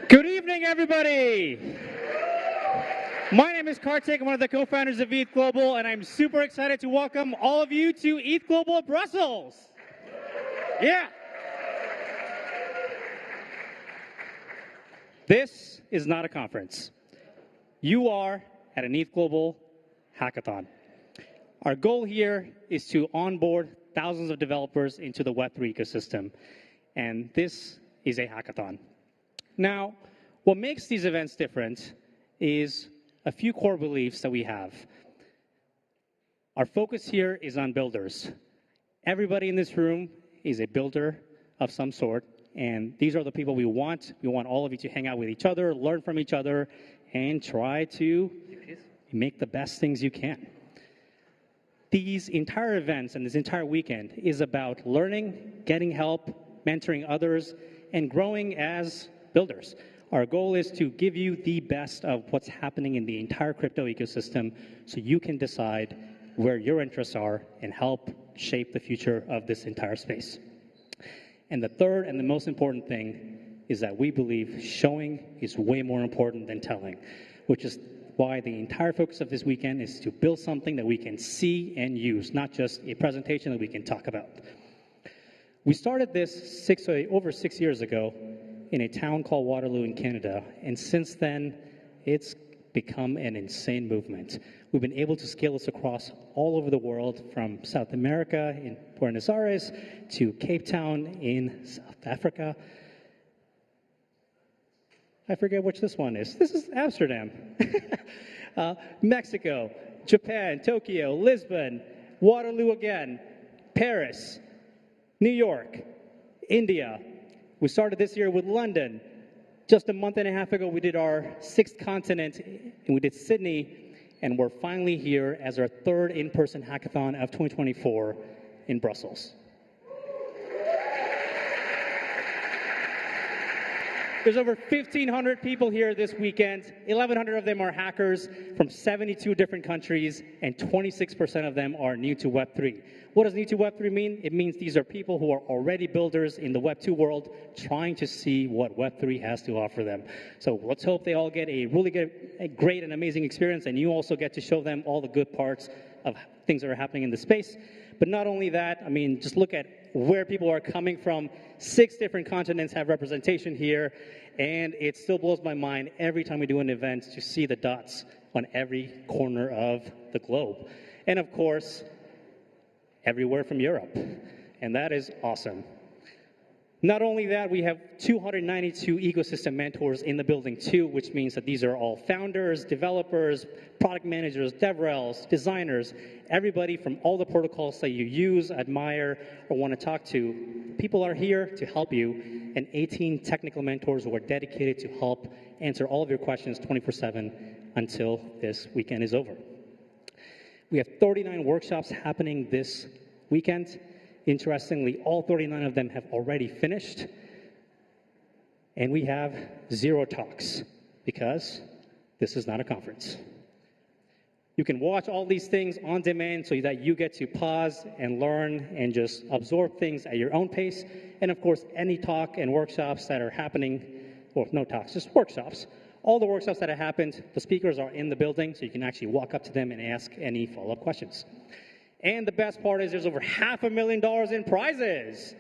Good evening, everybody. My name is Kartik. I'm one of the co-founders of ETHGlobal, and I'm super excited to welcome all of you to ETHGlobal Brussels. Yeah. This is not a conference. You are at an ETHGlobal hackathon. Our goal here is to onboard thousands of developers into the Web3 ecosystem, and this is a hackathon. Now, what makes these events different is a few core beliefs that we have. Our focus here is on builders. Everybody in this room is a builder of some sort, and these are the people we want. We want all of you to hang out with each other, learn from each other, and try to make the best things you can. These entire events and this entire weekend is about learning, getting help, mentoring others, and growing as builders. Our goal is to give you the best of what's happening in the entire crypto ecosystem so you can decide where your interests are and help shape the future of this entire space. And the third and the most important thing is that we believe showing is way more important than telling, which is why the entire focus of this weekend is to build something that we can see and use, not just a presentation that we can talk about. We started this over 6 years ago in a town called Waterloo in Canada, and since then, it's become an insane movement. We've been able to scale this across all over the world, from South America in Buenos Aires to Cape Town in South Africa. I forget which this one is. This is Amsterdam. Mexico, Japan, Tokyo, Lisbon, Waterloo again, Paris, New York, India. We started this year with London. Just a month and a half ago, we did our 6th continent, and we did Sydney, and we're finally here as our 3rd in-person hackathon of 2024 in Brussels. There's over 1,500 people here this weekend. 1,100 of them are hackers from 72 different countries, and 26% of them are new to Web3. What does new to Web3 mean? It means these are people who are already builders in the Web2 world trying to see what Web3 has to offer them. So let's hope they all get a really great and amazing experience, and you also get to show them all the good parts of things that are happening in the space. But not only that, I mean, just look at where people are coming from. 6 different continents have representation here, and it still blows my mind every time we do an event to see the dots on every corner of the globe. And of course, everywhere from Europe, and that is awesome. Not only that, we have 292 ecosystem mentors in the building too, which means that these are all founders, developers, product managers, DevRels, designers, everybody from all the protocols that you use, admire, or want to talk to. People are here to help you, and 18 technical mentors who are dedicated to help answer all of your questions 24/7 until this weekend is over. We have 39 workshops happening this weekend. Interestingly, all 39 of them have already finished, and we have 0 talks because this is not a conference. You can watch all these things on demand so that you get to pause and learn and just absorb things at your own pace. And of course, any talk and workshops that are happening, well, no talks, just workshops. All the workshops that have happened, the speakers are in the building, so you can actually walk up to them and ask any follow-up questions. And the best part is there's over $500,000 in prizes.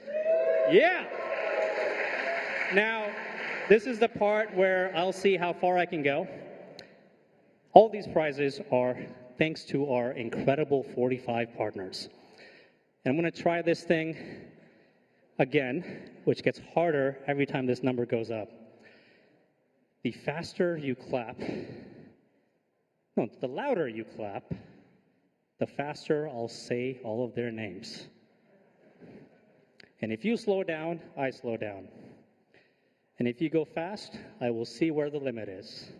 Yeah. Now, this is the part where I'll see how far I can go. All these prizes are thanks to our incredible 45 partners. And I'm going to try this thing again, which gets harder every time this number goes up. The faster you clap, no, the louder you clap, the faster I'll say all of their names. And if you slow down, I slow down. And if you go fast, I will see where the limit is.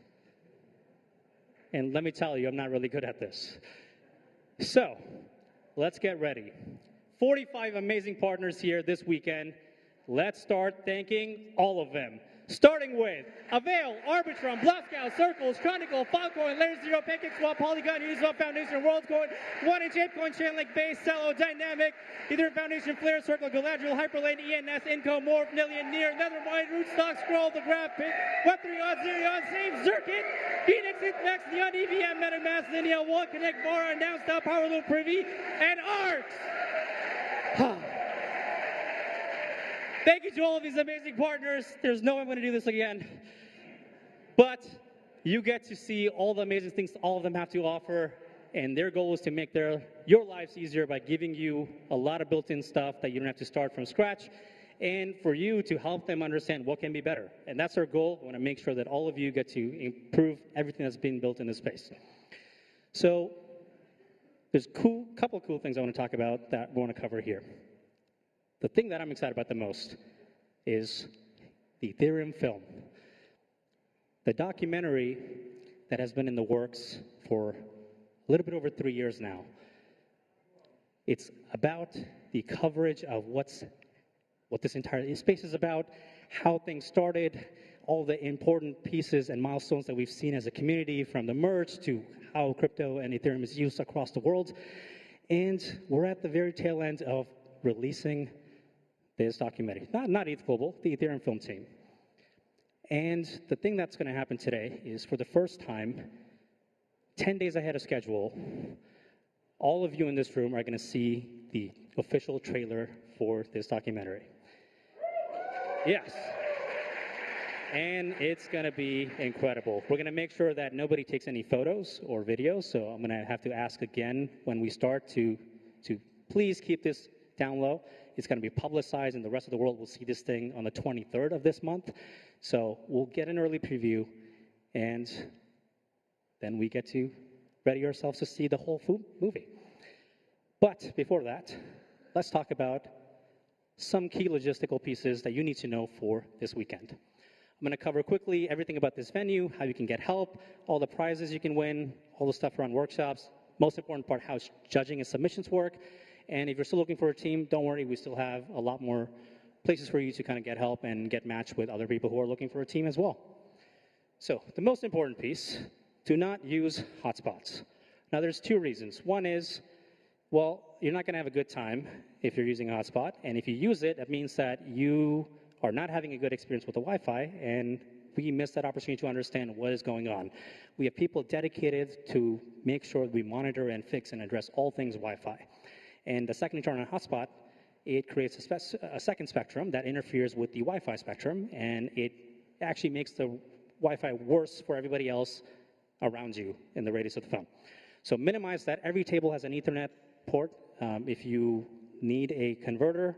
And let me tell you, I'm not really good at this. So, let's get ready. 45 amazing partners here this weekend. Let's start thanking all of them. Starting with Avail, Arbitrum, Bloodscout, Circles, Chronicle, Filecoin, Layer 0, PancakeSwap, Polygon, Uniswap Foundation, WorldCoin, 1inch ApeCoin, Chainlink, Base, Celo, Dynamic, Ethereum Foundation, Flare, Circle, Galadriel, Hyperlane, ENS, Inco, Morph, Nillion, Near, Nethermind, Rootstock, Scroll, The Graph, Pit, Web3, Auxilion, Save, Zirkit, Phoenix, Next, Neon, EVM, MetaMask, Lineal, One Connect, Vara, Announced, Powerloop, Privy, and Arcs. Thank you to all of these amazing partners. There's no way I'm going to do this again. But you get to see all the amazing things all of them have to offer, and their goal is to make your lives easier by giving you a lot of built-in stuff that you don't have to start from scratch, and for you to help them understand what can be better. And that's our goal. We want to make sure that all of you get to improve everything that's being built in this space. So there's a couple of cool things I want to talk about that we want to cover here. The thing that I'm excited about the most is the Ethereum film. The documentary that has been in the works for a little bit over 3 years now. It's about the coverage of what this entire space is about, how things started, all the important pieces and milestones that we've seen as a community, from the merge to how crypto and Ethereum is used across the world. And we're at the very tail end of releasing this documentary. Not ETHGlobal, the Ethereum film team. And the thing that's going to happen today is, for the first time, 10 days ahead of schedule, all of you in this room are going to see the official trailer for this documentary. Yes. And it's going to be incredible. We're going to make sure that nobody takes any photos or videos, so I'm going to have to ask again when we start to please keep this down low. It's going to be publicized, and the rest of the world will see this thing on the 23rd of this month. So we'll get an early preview, and then we get to ready ourselves to see the whole movie. But before that, let's talk about some key logistical pieces that you need to know for this weekend. I'm going to cover quickly everything about this venue, how you can get help, all the prizes you can win, all the stuff around workshops, most important part, how judging and submissions work. And if you're still looking for a team, don't worry, we still have a lot more places for you to kind of get help and get matched with other people who are looking for a team as well. So the most important piece, do not use hotspots. Now there's two reasons. One is, well, you're not going to have a good time if you're using a hotspot. And if you use it, that means that you are not having a good experience with the Wi-Fi, and we miss that opportunity to understand what is going on. We have people dedicated to make sure we monitor and fix and address all things Wi-Fi. And the second you turn on a hotspot, it creates a second spectrum that interferes with the Wi-Fi spectrum, and it actually makes the Wi-Fi worse for everybody else around you in the radius of the phone. So minimize that. Every table has an Ethernet port. If you need a converter,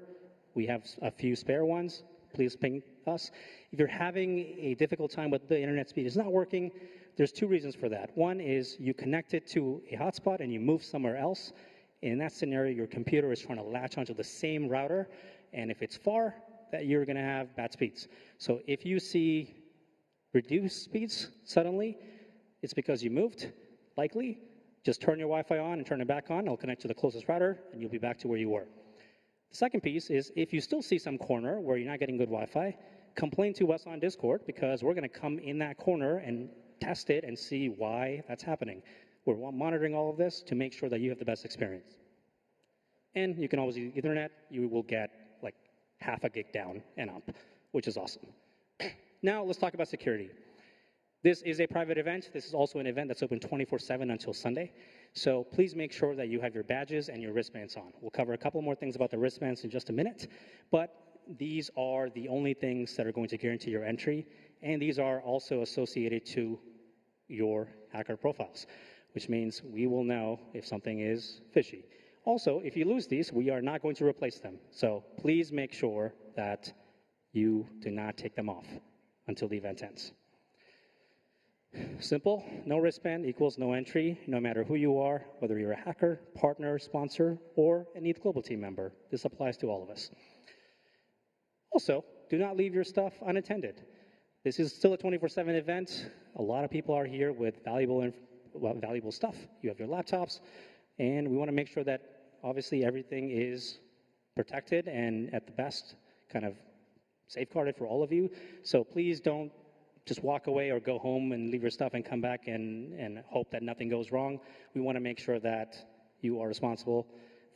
we have a few spare ones. Please ping us. If you're having a difficult time with the internet speed is not working, there's two reasons for that. One is you connect it to a hotspot and you move somewhere else. In that scenario, your computer is trying to latch onto the same router, and if it's far, that you're going to have bad speeds. So if you see reduced speeds suddenly, it's because you moved, likely. Just turn your Wi-Fi on and turn it back on. It'll connect to the closest router, and you'll be back to where you were. The second piece is, if you still see some corner where you're not getting good Wi-Fi, complain to us on Discord, because we're going to come in that corner and test it and see why that's happening. We're monitoring all of this to make sure that you have the best experience. And you can always use Ethernet. You will get like half a gig down and up, which is awesome. Now let's talk about security. This is a private event. This is also an event that's open 24/7 until Sunday. So please make sure that you have your badges and your wristbands on. We'll cover a couple more things about the wristbands in just a minute, but these are the only things that are going to guarantee your entry, and these are also associated to your hacker profiles, which means we will know if something is fishy. Also, if you lose these, we are not going to replace them. So please make sure that you do not take them off until the event ends. Simple, no wristband equals no entry, no matter who you are, whether you're a hacker, partner, sponsor, or an ETHGlobal team member. This applies to all of us. Also, do not leave your stuff unattended. This is still a 24/7 event. A lot of people are here with valuable stuff. You have your laptops, and we want to make sure that obviously everything is protected and at the best kind of safeguarded for all of you. So please don't just walk away or go home and leave your stuff and come back and hope that nothing goes wrong. We want to make sure that you are responsible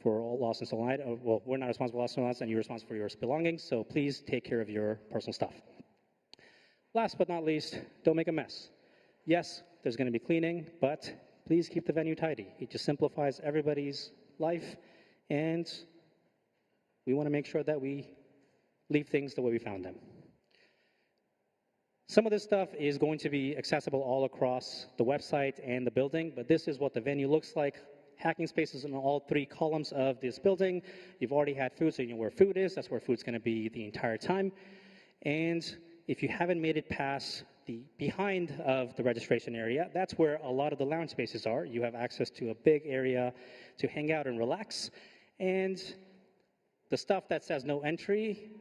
for all lost and stolen items. Well, we're not responsible for lost and stolen items, and you're responsible for your belongings, so please take care of your personal stuff. Last but not least, don't make a mess. Yes, there's going to be cleaning, but please keep the venue tidy. It just simplifies everybody's life, and we want to make sure that we leave things the way we found them. Some of this stuff is going to be accessible all across the website and the building, but this is what the venue looks like. Hacking spaces in all 3 columns of this building. You've already had food, so you know where food is. That's where food's going to be the entire time. And if you haven't made it past the behind of the registration area, that's where a lot of the lounge spaces are. You have access to a big area to hang out and relax. And the stuff that says no entry,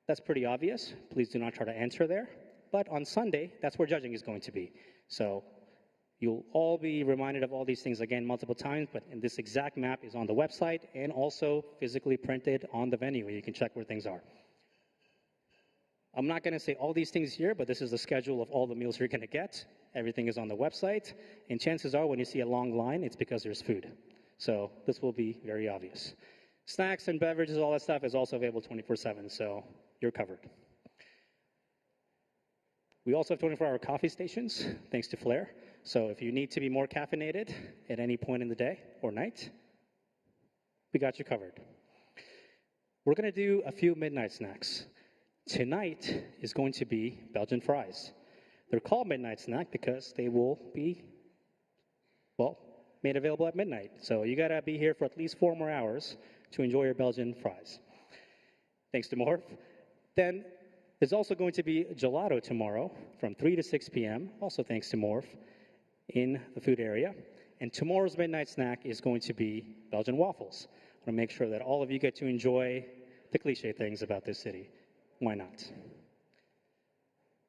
that's pretty obvious. Please do not try to enter there. But on Sunday, that's where judging is going to be. So you'll all be reminded of all these things again multiple times, but this exact map is on the website and also physically printed on the venue where you can check where things are. I'm not going to say all these things here, but this is the schedule of all the meals you're going to get. Everything is on the website, and chances are when you see a long line, it's because there's food. So this will be very obvious. Snacks and beverages, all that stuff is also available 24/7, so you're covered. We also have 24-hour coffee stations, thanks to Flair. So if you need to be more caffeinated at any point in the day or night, we got you covered. We're going to do a few midnight snacks. Tonight is going to be Belgian fries. They're called midnight snack because they will be, well, made available at midnight. So you got to be here for at least 4 more hours to enjoy your Belgian fries. Thanks to Morph. Then there's also going to be gelato tomorrow from 3 to 6 p.m., also thanks to Morph, in the food area. And tomorrow's midnight snack is going to be Belgian waffles. I want to make sure that all of you get to enjoy the cliche things about this city. Why not?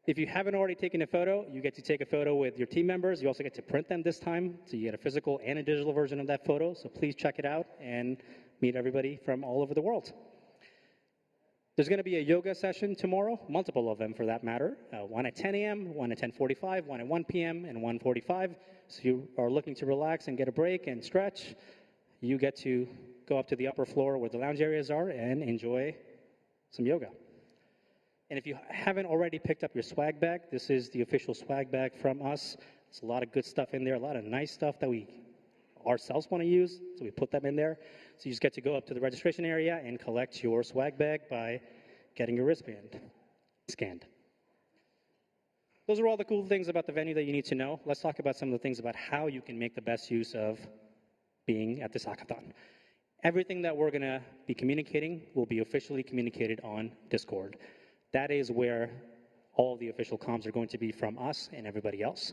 If you haven't already taken a photo, you get to take a photo with your team members. You also get to print them this time, so you get a physical and a digital version of that photo. So please check it out and meet everybody from all over the world. There's going to be a yoga session tomorrow, multiple of them for that matter. One at 10 a.m., one at 10:45, one at 1 p.m., and 1:45. So if you are looking to relax and get a break and stretch, you get to go up to the upper floor where the lounge areas are and enjoy some yoga. And if you haven't already picked up your swag bag, this is the official swag bag from us. There's a lot of good stuff in there, a lot of nice stuff that we ourselves want to use, so we put them in there. So you just get to go up to the registration area and collect your swag bag by getting your wristband scanned. Those are all the cool things about the venue that you need to know. Let's talk about some of the things about how you can make the best use of being at this hackathon. Everything that we're going to be communicating will be officially communicated on Discord. That is where all the official comms are going to be from us and everybody else.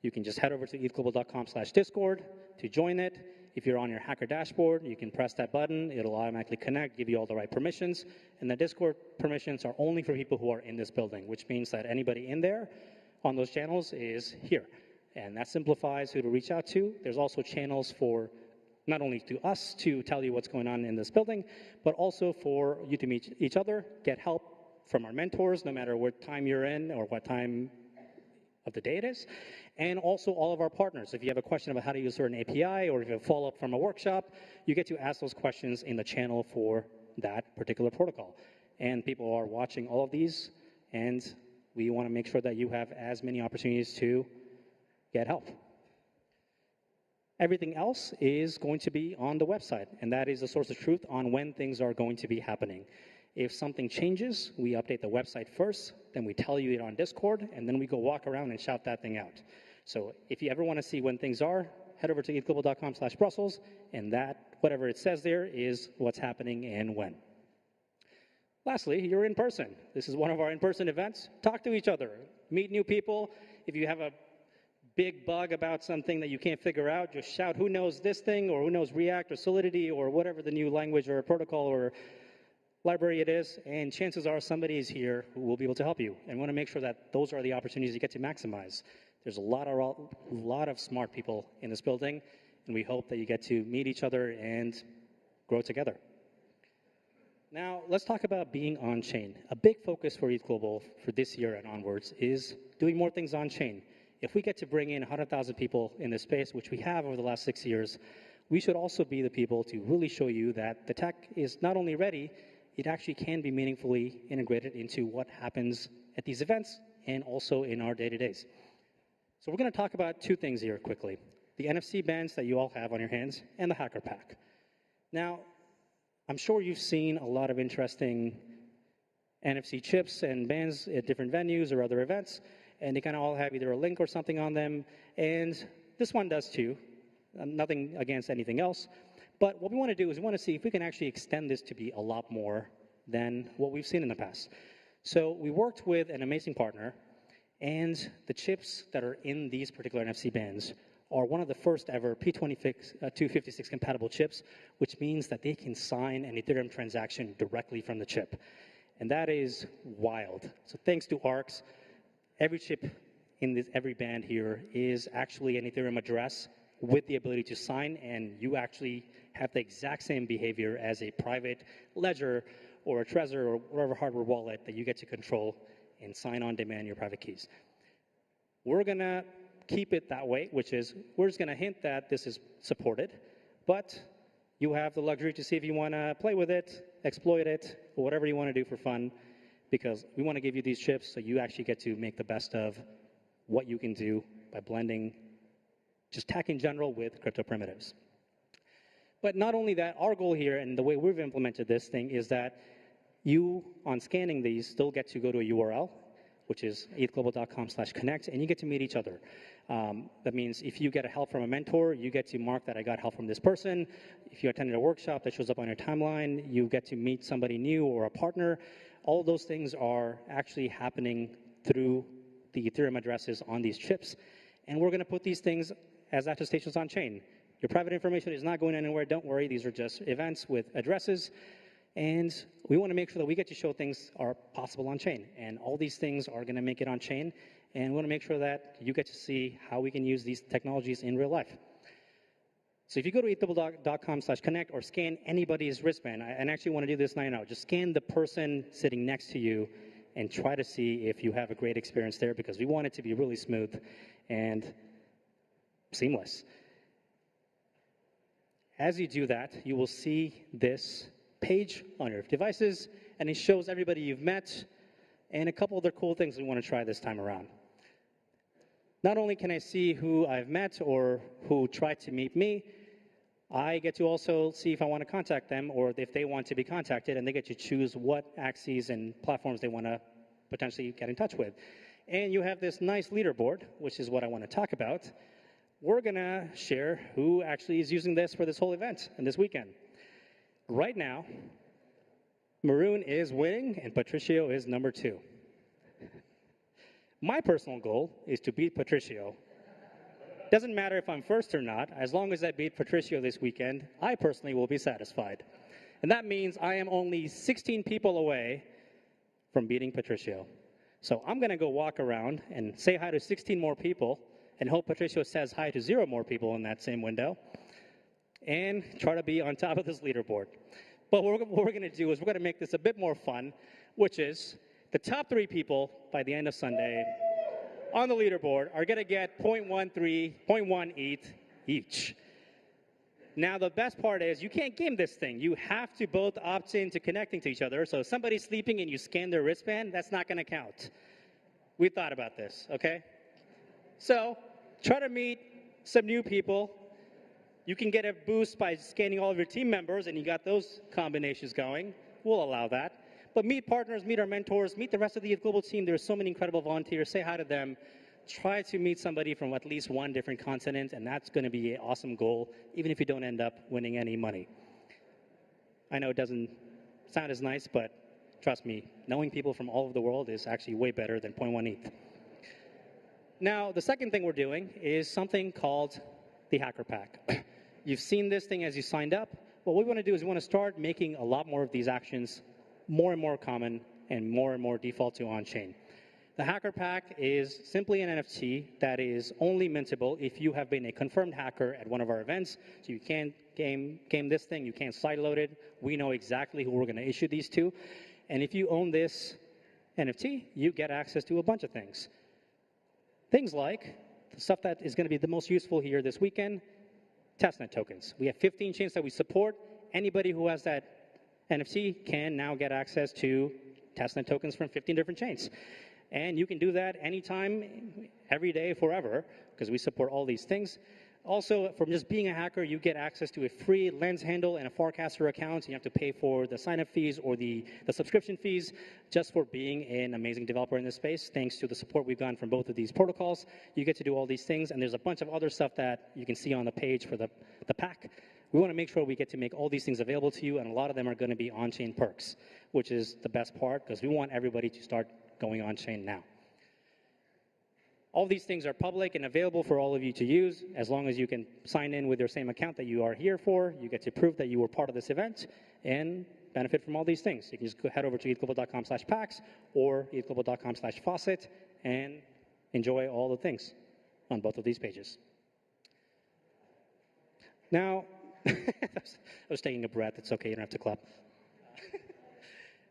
You can just head over to ETHGlobal.com/Discord to join it. If you're on your hacker dashboard, you can press that button. It'll automatically connect, give you all the right permissions. And the Discord permissions are only for people who are in this building, which means that anybody in there on those channels is here. And that simplifies who to reach out to. There's also channels for not only to us to tell you what's going on in this building, but also for you to meet each other, get help from our mentors, no matter what time you're in or what time of the day it is, and also all of our partners. If you have a question about how to use a certain API or if you have a follow-up from a workshop, you get to ask those questions in the channel for that particular protocol. And people are watching all of these, and we want to make sure that you have as many opportunities to get help. Everything else is going to be on the website, and that is the source of truth on when things are going to be happening. If something changes, we update the website first, then we tell you it on Discord, and then we go walk around and shout that thing out. So if you ever want to see when things are, head over to ETHGlobal.com/Brussels, and that, whatever it says there, is what's happening and when. Lastly, you're in person. This is one of our in-person events. Talk to each other. Meet new people. If you have a big bug about something that you can't figure out, just shout, who knows this thing, or who knows React or Solidity, or whatever the new language or protocol or library it is, and chances are somebody is here who will be able to help you. And we want to make sure that those are the opportunities you get to maximize. There's a lot of smart people in this building, and we hope that you get to meet each other and grow together. Now, let's talk about being on-chain. A big focus for ETHGlobal for this year and onwards is doing more things on-chain. If we get to bring in 100,000 people in this space, which we have over the last 6 years, we should also be the people to really show you that the tech is not only ready, it actually can be meaningfully integrated into what happens at these events and also in our day-to-days. So we're going to talk about two things here quickly. The NFC bands that you all have on your hands and the Hacker Pack. Now, I'm sure you've seen a lot of interesting NFC chips and bands at different venues or other events, and they kind of all have either a link or something on them, and this one does too. Nothing against anything else, but what we want to do is we want to see if we can actually extend this to be a lot more than what we've seen in the past. So we worked with an amazing partner, and the chips that are in these particular NFC bands are one of the first ever P256 compatible chips, which means that they can sign an Ethereum transaction directly from the chip. And that is wild. So thanks to ARCs, every chip in every band here is actually an Ethereum address with the ability to sign, and you actually have the exact same behavior as a private ledger or a Trezor or whatever hardware wallet that you get to control and sign on demand your private keys. We're going to keep it that way, which is we're just going to hint that this is supported, but you have the luxury to see if you want to play with it, exploit it, or whatever you want to do for fun, because we want to give you these chips so you actually get to make the best of what you can do by blending just tech in general with crypto primitives. But not only that, our goal here and the way we've implemented this thing is that you, on scanning these, still get to go to a URL, which is ethglobal.com/connect, and you get to meet each other. That means if you get help from a mentor, you get to mark that I got help from this person. If you attended a workshop that shows up on your timeline, you get to meet somebody new or a partner. All those things are actually happening through the Ethereum addresses on these chips. And we're going to put these things as attestations on chain. Your private information is not going anywhere. Don't worry. These are just events with addresses. And we want to make sure that we get to show things are possible on chain. And all these things are going to make it on chain. And we want to make sure that you get to see how we can use these technologies in real life. So if you go to ethglobal.com/connect or scan anybody's wristband, and I actually want to do this now, just scan the person sitting next to you and try to see if you have a great experience there, because we want it to be really smooth and seamless. As you do that, you will see this page on your devices, and it shows everybody you've met and a couple other cool things we want to try this time around. Not only can I see who I've met or who tried to meet me, I get to also see if I want to contact them or if they want to be contacted, and they get to choose what axes and platforms they want to potentially get in touch with. And you have this nice leaderboard, which is what I want to talk about. We're going to share who actually is using this for this whole event and this weekend. Right now, Maroon is winning and Patricio is number 2. My personal goal is to beat Patricio. Doesn't matter if I'm first or not, as long as I beat Patricio this weekend, I personally will be satisfied. And that means I am only 16 people away from beating Patricio. So I'm going to go walk around and say hi to 16 more people and hope Patricio says hi to 0 more people in that same window and try to be on top of this leaderboard. But what we're going to do is we're going to make this a bit more fun, which is the top 3 people by the end of Sunday on the leaderboard are going to get 0.1 ETH each. Now, the best part is you can't game this thing. You have to both opt in to connecting to each other. So if somebody's sleeping and you scan their wristband, that's not going to count. We thought about this, okay? So try to meet some new people. You can get a boost by scanning all of your team members, and you got those combinations going. We'll allow that. But meet partners, meet our mentors, meet the rest of the ETHGlobal team. There's so many incredible volunteers. Say hi to them. Try to meet somebody from at least one different continent, and that's going to be an awesome goal, even if you don't end up winning any money. I know it doesn't sound as nice, but trust me, knowing people from all over the world is actually way better than 0.1 ETH. Now, the second thing we're doing is something called the Hacker Pack. You've seen this thing as you signed up. What we want to do is we want to start making a lot more of these actions more and more common and more default to on-chain. The Hacker Pack is simply an NFT that is only mintable if you have been a confirmed hacker at one of our events. So you can't game this thing, you can't sideload it. We know exactly who we're going to issue these to. And if you own this NFT, you get access to a bunch of things. Things like the stuff that is going to be the most useful here this weekend, testnet tokens. We have 15 chains that we support. Anybody who has that NFT can now get access to testnet tokens from 15 different chains. And you can do that anytime, every day, forever, because we support all these things. Also, from just being a hacker, you get access to a free Lens handle and a Forecaster account. You have to pay for the sign-up fees or the subscription fees just for being an amazing developer in this space. Thanks to the support we've gotten from both of these protocols, you get to do all these things. And there's a bunch of other stuff that you can see on the page for the pack. We want to make sure we get to make all these things available to you, and a lot of them are going to be on-chain perks, which is the best part, because we want everybody to start going on-chain now. All these things are public and available for all of you to use. As long as you can sign in with your same account that you are here for, you get to prove that you were part of this event and benefit from all these things. You can just head over to ethglobal.com/packs or ethglobal.com/faucet and enjoy all the things on both of these pages. Now, I was taking a breath. It's okay, you don't have to clap.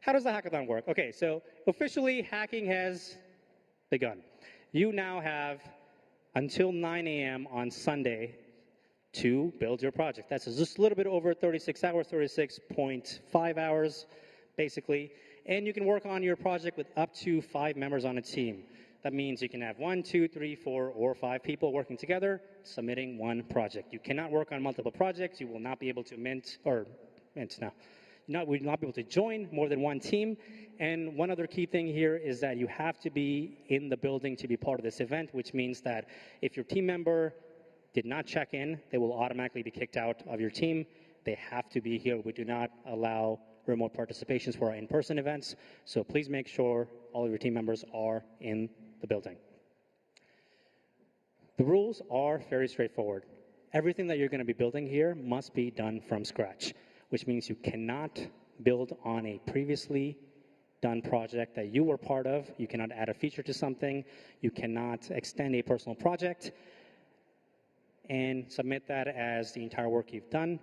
How does the hackathon work? Okay, so officially hacking has begun. You now have until 9 a.m. on Sunday to build your project. That's just a little bit over 36 hours, 36.5 hours, basically. And you can work on your project with up to 5 members on a team. That means you can have 1, 2, 3, 4, or 5 people working together, submitting one project. You cannot work on multiple projects. You will not be able to we will not be able to join more than one team. And one other key thing here is that you have to be in the building to be part of this event, which means that if your team member did not check in, they will automatically be kicked out of your team. They have to be here. We do not allow remote participations for our in-person events. So please make sure all of your team members are in the building. The rules are very straightforward. Everything that you're going to be building here must be done from scratch, which means you cannot build on a previously done project that you were part of. You cannot add a feature to something. You cannot extend a personal project and submit that as the entire work you've done.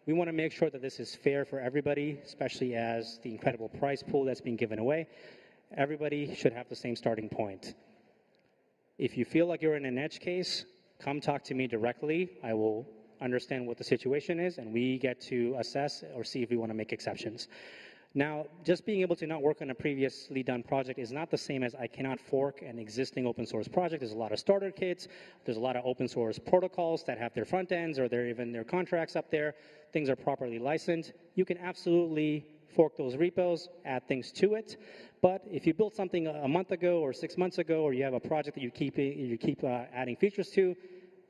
We want to make sure that this is fair for everybody, especially as the incredible prize pool that's being given away. Everybody should have the same starting point. If you feel like you're in an edge case, come talk to me directly. I will understand what the situation is, and we get to assess or see if we want to make exceptions. Now, just being able to not work on a previously done project is not the same as I cannot fork an existing open source project. There's a lot of starter kits. There's a lot of open source protocols that have their front ends or even their contracts up there. Things are properly licensed. You can absolutely fork those repos, add things to it. But if you built something a month ago or 6 months ago, or you have a project that you keep adding features to,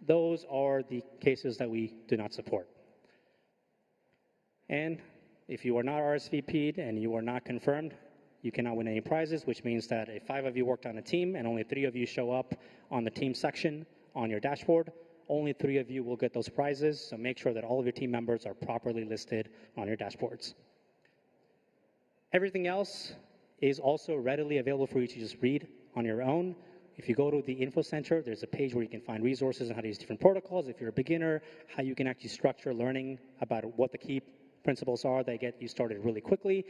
those are the cases that we do not support. And if you are not RSVP'd and you are not confirmed, you cannot win any prizes, which means that if 5 of you worked on a team and only 3 of you show up on the team section on your dashboard, only 3 of you will get those prizes. So make sure that all of your team members are properly listed on your dashboards. Everything else is also readily available for you to just read on your own. If you go to the info center, there's a page where you can find resources on how to use different protocols. If you're a beginner, how you can actually structure learning about what the key principles are that get you started really quickly.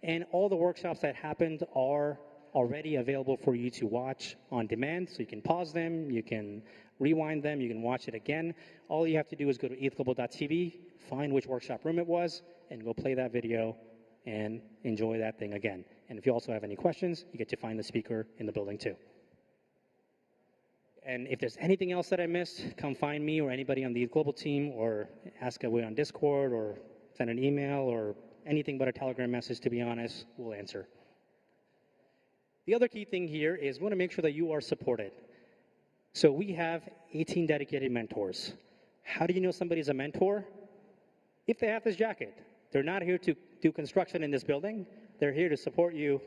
And all the workshops that happened are already available for you to watch on demand. So you can pause them, you can rewind them, you can watch it again. All you have to do is go to ETHGlobal.tv, find which workshop room it was, and go play that video and enjoy that thing again. And if you also have any questions, you get to find the speaker in the building too. And if there's anything else that I missed, come find me or anybody on the ETHGlobal team, or ask away on Discord, or send an email, or anything but a Telegram message, to be honest, we'll answer. The other key thing here is we want to make sure that you are supported. So we have 18 dedicated mentors. How do you know somebody's a mentor? If they have this jacket. They're not here to do construction in this building. They're here to support you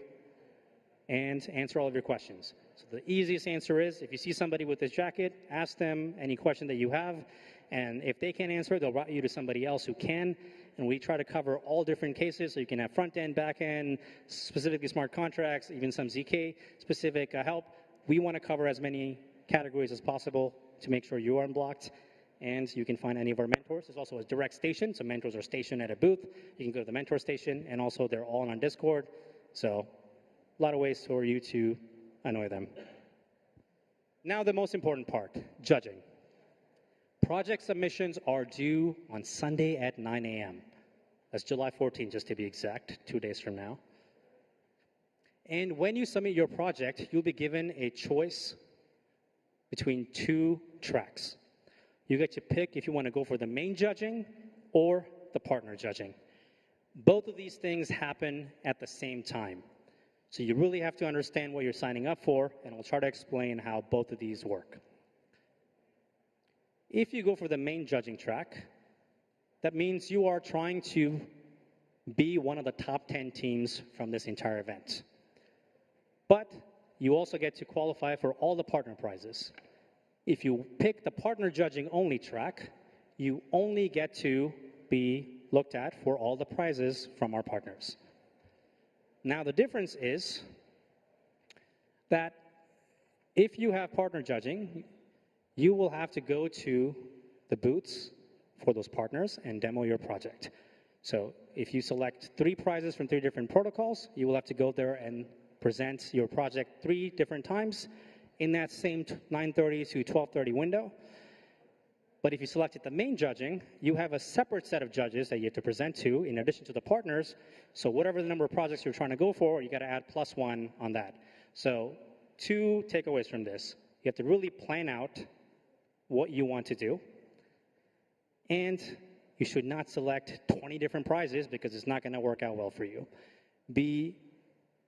and answer all of your questions. So the easiest answer is, if you see somebody with this jacket, ask them any question that you have. And if they can't answer, they'll route you to somebody else who can. and we try to cover all different cases, so you can have front end, back end, specifically smart contracts, even some ZK specific help. We want to cover as many categories as possible to make sure you are unblocked, and you can find any of our mentors. There's also a direct station, so mentors are stationed at a booth. You can go to the mentor station, and also they're all on Discord, so a lot of ways for you to annoy them. Now the most important part, judging. Project submissions are due on Sunday at 9 a.m. That's July 14th, just to be exact, 2 days from now. And when you submit your project, you'll be given a choice between 2 tracks. You get to pick if you want to go for the main judging or the partner judging. Both of these things happen at the same time. So you really have to understand what you're signing up for, and I'll try to explain how both of these work. If you go for the main judging track, that means you are trying to be one of the top 10 teams from this entire event. But you also get to qualify for all the partner prizes. If you pick the partner judging only track, you only get to be looked at for all the prizes from our partners. Now the difference is that if you have partner judging, you will have to go to the booths for those partners and demo your project. So if you select 3 prizes from 3 different protocols, you will have to go there and present your project 3 different times in that same 9:30 to 12:30 window. But if you selected the main judging, you have a separate set of judges that you have to present to in addition to the partners. So whatever the number of projects you're trying to go for, you got to add +1 on that. So 2 takeaways from this. You have to really plan out what you want to do. And you should not select 20 different prizes because it's not going to work out well for you. Be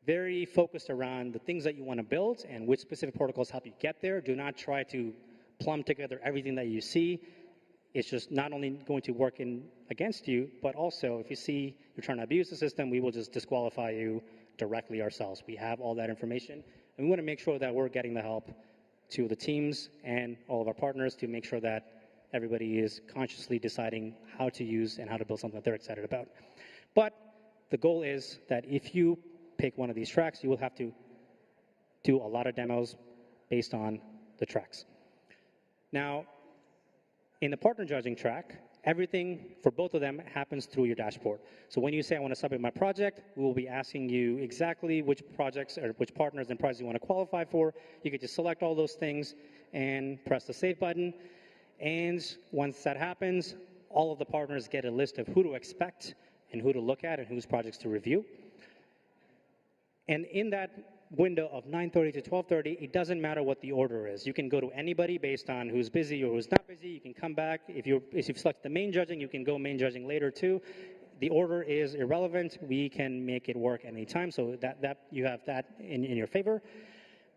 very focused around the things that you want to build and which specific protocols help you get there. Do not try to plumb together everything that you see. It's just not only going to work against you, but also if you see you're trying to abuse the system, we will just disqualify you directly ourselves. We have all that information, and we want to make sure that we're getting the help to the teams and all of our partners to make sure that everybody is consciously deciding how to use and how to build something that they're excited about. But the goal is that if you pick one of these tracks, you will have to do a lot of demos based on the tracks. Now, in the partner judging track, everything for both of them happens through your dashboard. So when you say, I want to submit my project, we will be asking you exactly which projects or which partners and prizes you want to qualify for. You can just select all those things and press the save button. And once that happens, all of the partners get a list of who to expect and who to look at and whose projects to review. And in that window of 9:30 to 12:30, it doesn't matter what the order is. You can go to anybody based on who's busy or who's not busy. You can come back. If you've selected the main judging, you can go main judging later too. The order is irrelevant. We can make it work anytime, so that you have that in your favor.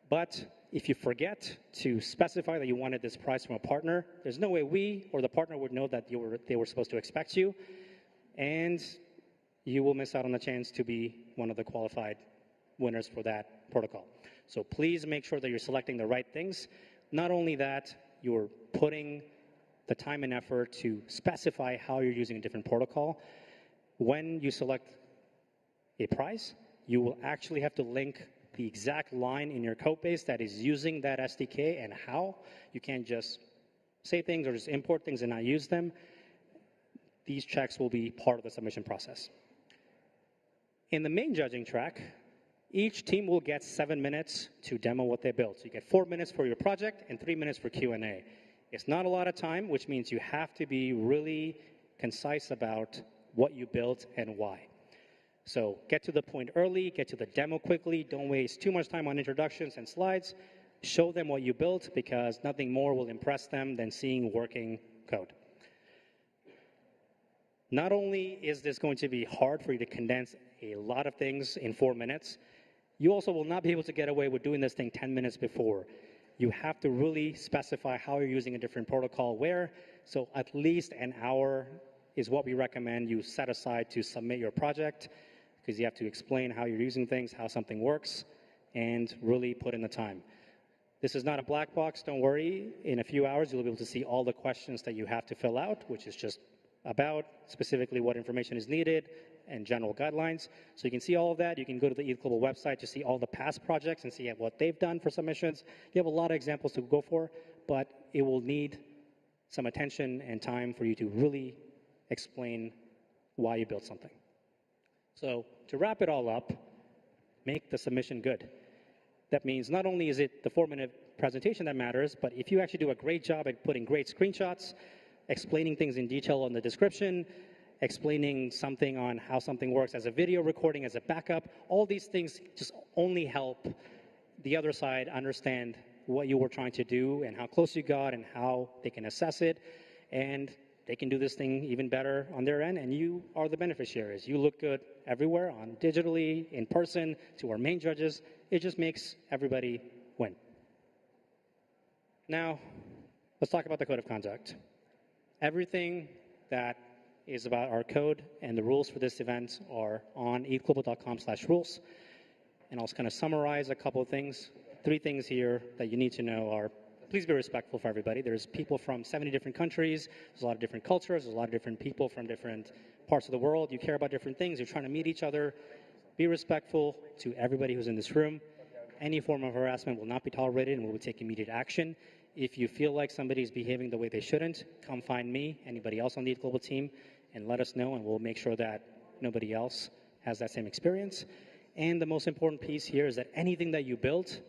But if you forget to specify that you wanted this prize from a partner, there's no way we or the partner would know that they were supposed to expect you, and you will miss out on the chance to be one of the qualified winners for that protocol. So please make sure that you're selecting the right things. Not only that, you're putting the time and effort to specify how you're using a different protocol. When you select a prize, you will actually have to link the exact line in your code base that is using that SDK and how. You can't just say things or just import things and not use them. These checks will be part of the submission process. In the main judging track, each team will get 7 minutes to demo what they built. So you get 4 minutes for your project and 3 minutes for Q&A. It's not a lot of time, which means you have to be really concise about what you built and why. So get to the point early, get to the demo quickly, don't waste too much time on introductions and slides. Show them what you built because nothing more will impress them than seeing working code. Not only is this going to be hard for you to condense a lot of things in 4 minutes, you also will not be able to get away with doing this thing 10 minutes before. You have to really specify how you're using a different protocol where, so at least an hour is what we recommend you set aside to submit your project, because you have to explain how you're using things, how something works, and really put in the time. This is not a black box, don't worry. In a few hours, you'll be able to see all the questions that you have to fill out, which is just about, specifically what information is needed, and general guidelines. So you can see all of that. You can go to the ETHGlobal website to see all the past projects and see what they've done for submissions. You have a lot of examples to go for, but it will need some attention and time for you to really explain why you built something. So to wrap it all up, make the submission good. That means not only is it the 4-minute presentation that matters, but if you actually do a great job at putting great screenshots, explaining things in detail in the description, explaining something on how something works as a video recording, as a backup, all these things just only help the other side understand what you were trying to do and how close you got and how they can assess it. And they can do this thing even better on their end, and you are the beneficiaries. You look good everywhere, on digitally, in person, to our main judges. It just makes everybody win. Now, let's talk about the code of conduct. Everything that is about our code and the rules for this event are on ethglobal.com/rules. And I'll kind of summarize a couple of things. 3 things here that you need to know are, please be respectful for everybody. There's people from 70 different countries. There's a lot of different cultures. There's a lot of different people from different parts of the world. You care about different things. You're trying to meet each other. Be respectful to everybody who's in this room. Any form of harassment will not be tolerated and we will take immediate action. If you feel like somebody's behaving the way they shouldn't, come find me, anybody else on the ETHGlobal team, and let us know, and we'll make sure that nobody else has that same experience. And the most important piece here is that anything that you built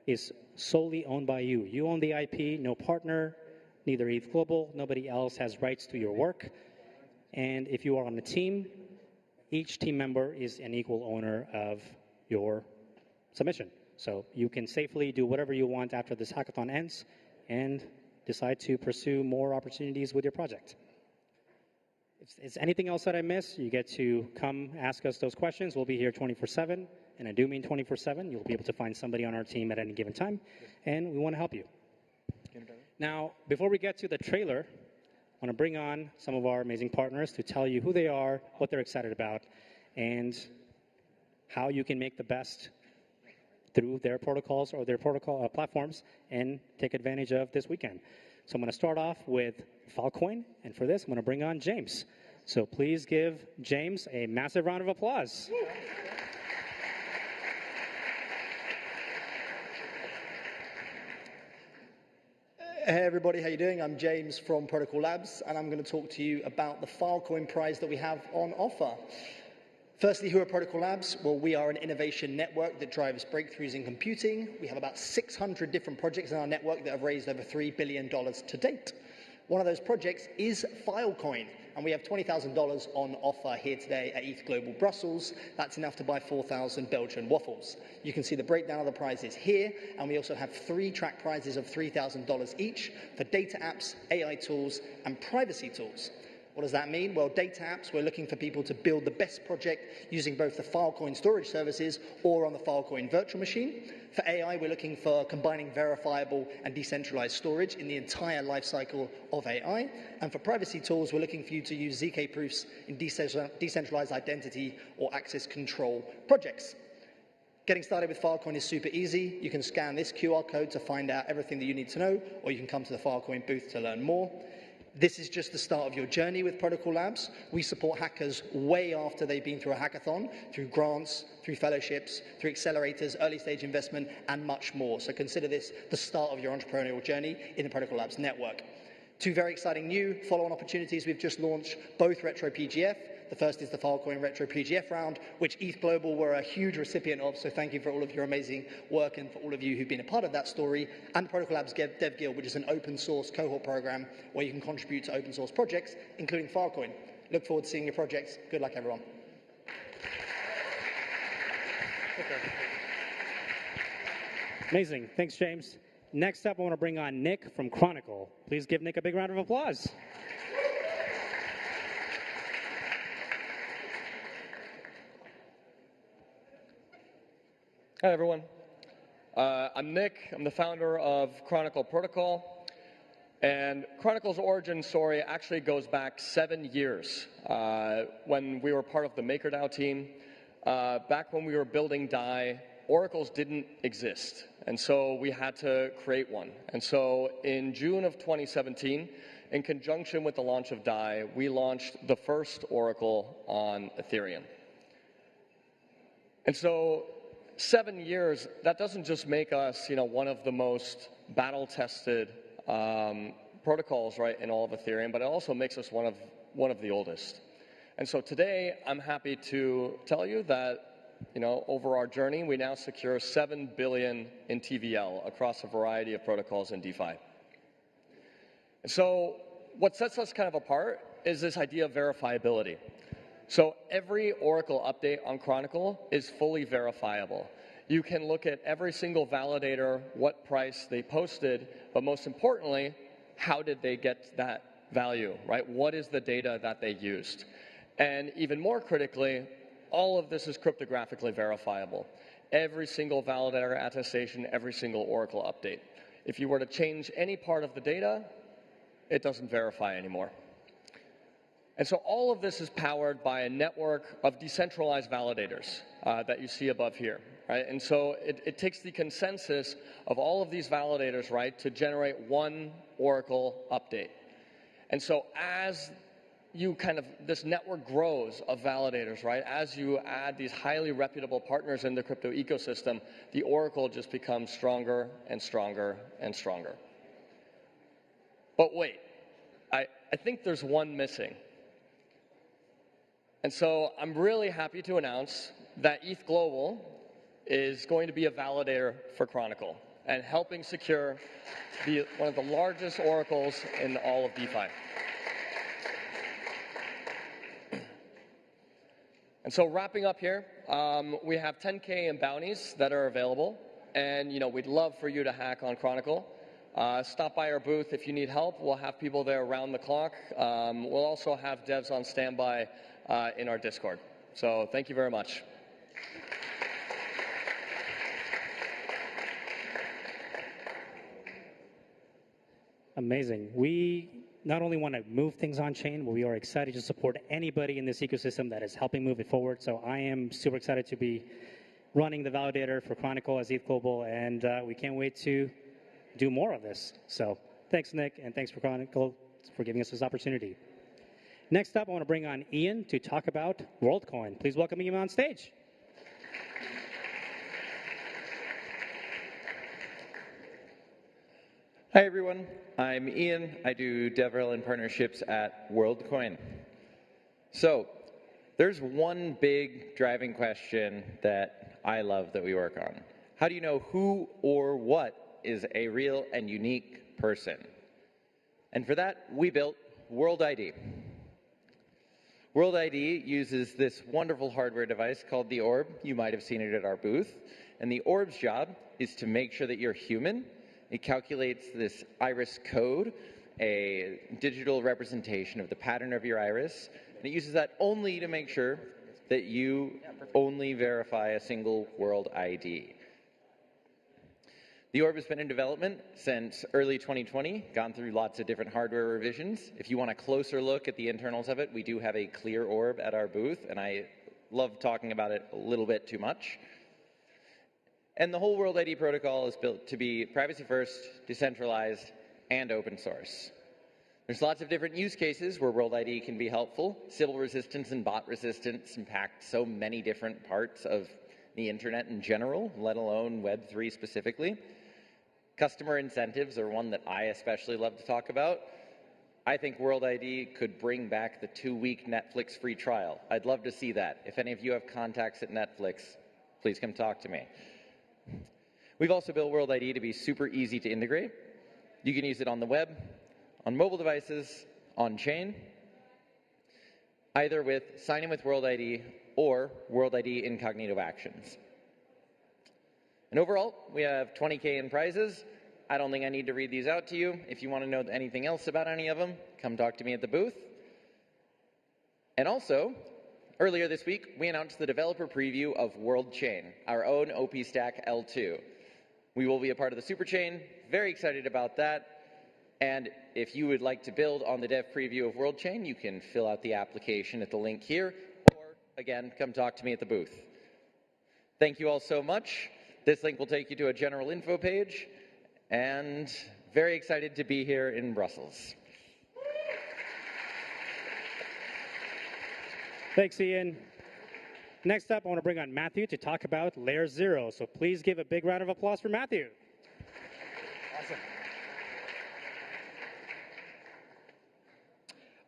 is solely owned by you. You own the IP, no partner, neither ETHGlobal, nobody else has rights to your work. And if you are on a team, each team member is an equal owner of your submission. So you can safely do whatever you want after this hackathon ends and decide to pursue more opportunities with your project. If there's anything else that I missed, you get to come ask us those questions. We'll be here 24/7, and I do mean 24/7. You'll be able to find somebody on our team at any given time, and we want to help you. Now, before we get to the trailer, I want to bring on some of our amazing partners to tell you who they are, what they're excited about, and how you can make the best through their protocols or their protocol platforms and take advantage of this weekend. So I'm going to start off with Filecoin, and for this, I'm going to bring on James. So please give James a massive round of applause. Hey everybody, how you doing? I'm James from Protocol Labs, and I'm going to talk to you about the Filecoin prize that we have on offer. Firstly, who are Protocol Labs? Well, we are an innovation network that drives breakthroughs in computing. We have about 600 different projects in our network that have raised over $3 billion to date. One of those projects is Filecoin, and we have $20,000 on offer here today at ETHGlobal Brussels. That's enough to buy 4,000 Belgian waffles. You can see the breakdown of the prizes here, and we also have 3 track prizes of $3,000 each for data apps, AI tools, and privacy tools. What does that mean? Well, data apps, we're looking for people to build the best project using both the Filecoin storage services or on the Filecoin virtual machine. For AI, we're looking for combining verifiable and decentralized storage in the entire lifecycle of AI. And for privacy tools, we're looking for you to use ZK proofs in decentralized identity or access control projects. Getting started with Filecoin is super easy. You can scan this QR code to find out everything that you need to know, or you can come to the Filecoin booth to learn more. This is just the start of your journey with Protocol Labs. We support hackers way after they've been through a hackathon, through grants, through fellowships, through accelerators, early stage investment, and much more. So consider this the start of your entrepreneurial journey in the Protocol Labs network. 2 very exciting new follow-on opportunities we've just launched, both Retro PGF. The first is the Filecoin Retro PGF round, which ETHGlobal were a huge recipient of, so thank you for all of your amazing work and for all of you who've been a part of that story, and the Protocol Labs Dev Guild, which is an open source cohort program where you can contribute to open source projects, including Filecoin. Look forward to seeing your projects. Good luck, everyone. Amazing. Thanks, James. Next up, I want to bring on Nick from Chronicle. Please give Nick a big round of applause. Hi, everyone. I'm Nick. I'm the founder of Chronicle Protocol. And Chronicle's origin story actually goes back 7 years when we were part of the MakerDAO team. Back when we were building DAI, oracles didn't exist. And so we had to create one. And so in June of 2017, in conjunction with the launch of DAI, we launched the first oracle on Ethereum. And so 7 years, that doesn't just make us, one of the most battle-tested protocols, right, in all of Ethereum, but it also makes us one of the oldest. And so today, I'm happy to tell you that, over our journey, we now secure 7 billion in TVL across a variety of protocols in DeFi. And so what sets us kind of apart is this idea of verifiability. So every Oracle update on Chronicle is fully verifiable. You can look at every single validator, what price they posted, but most importantly, how did they get that value, right? What is the data that they used? And even more critically, all of this is cryptographically verifiable. Every single validator attestation, every single Oracle update. If you were to change any part of the data, it doesn't verify anymore. And so all of this is powered by a network of decentralized validators that you see above here, right? And so it takes the consensus of all of these validators, right, to generate one Oracle update. And so as this network grows of validators, right, as you add these highly reputable partners in the crypto ecosystem, the Oracle just becomes stronger and stronger and stronger. But wait, I think there's one missing. And so I'm really happy to announce that ETHGlobal is going to be a validator for Chronicle and helping secure one of the largest oracles in all of DeFi. And so wrapping up here, we have 10K in bounties that are available. And we'd love for you to hack on Chronicle. Stop by our booth if you need help. We'll have people there around the clock. We'll also have devs on standby in our Discord. So thank you very much. Amazing. We not only want to move things on chain, but we are excited to support anybody in this ecosystem that is helping move it forward. So I am super excited to be running the validator for Chronicle as ETHGlobal, and we can't wait to do more of this. So thanks, Nick, and thanks for Chronicle for giving us this opportunity. Next up, I want to bring on Ian to talk about WorldCoin. Please welcome him on stage. Hi, everyone. I'm Ian. I do DevRel and partnerships at WorldCoin. So there's one big driving question that I love that we work on. How do you know who or what is a real and unique person? And for that, we built World ID. World ID uses this wonderful hardware device called the Orb. You might have seen it at our booth. And the Orb's job is to make sure that you're human. It calculates this iris code, a digital representation of the pattern of your iris. And it uses that only to make sure that you only verify a single World ID. The Orb has been in development since early 2020, gone through lots of different hardware revisions. If you want a closer look at the internals of it, we do have a clear Orb at our booth, and I love talking about it a little bit too much. And the whole World ID protocol is built to be privacy first, decentralized, and open source. There's lots of different use cases where World ID can be helpful. Sybil resistance and bot resistance impact so many different parts of the internet in general, let alone Web3 specifically. Customer incentives are one that I especially love to talk about. I think World ID could bring back the 2-week Netflix free trial. I'd love to see that. If any of you have contacts at Netflix, please come talk to me. We've also built World ID to be super easy to integrate. You can use it on the web, on mobile devices, on chain, either with sign in with World ID or World ID incognito actions. And overall, we have 20K in prizes. I don't think I need to read these out to you. If you want to know anything else about any of them, come talk to me at the booth. And also, earlier this week, we announced the developer preview of World Chain, our own OP Stack L2. We will be a part of the superchain. Very excited about that. And if you would like to build on the dev preview of World Chain, you can fill out the application at the link here, or again, come talk to me at the booth. Thank you all so much. This link will take you to a general info page, and very excited to be here in Brussels. Thanks, Ian. Next up, I want to bring on Matthew to talk about Layer 0. So please give a big round of applause for Matthew.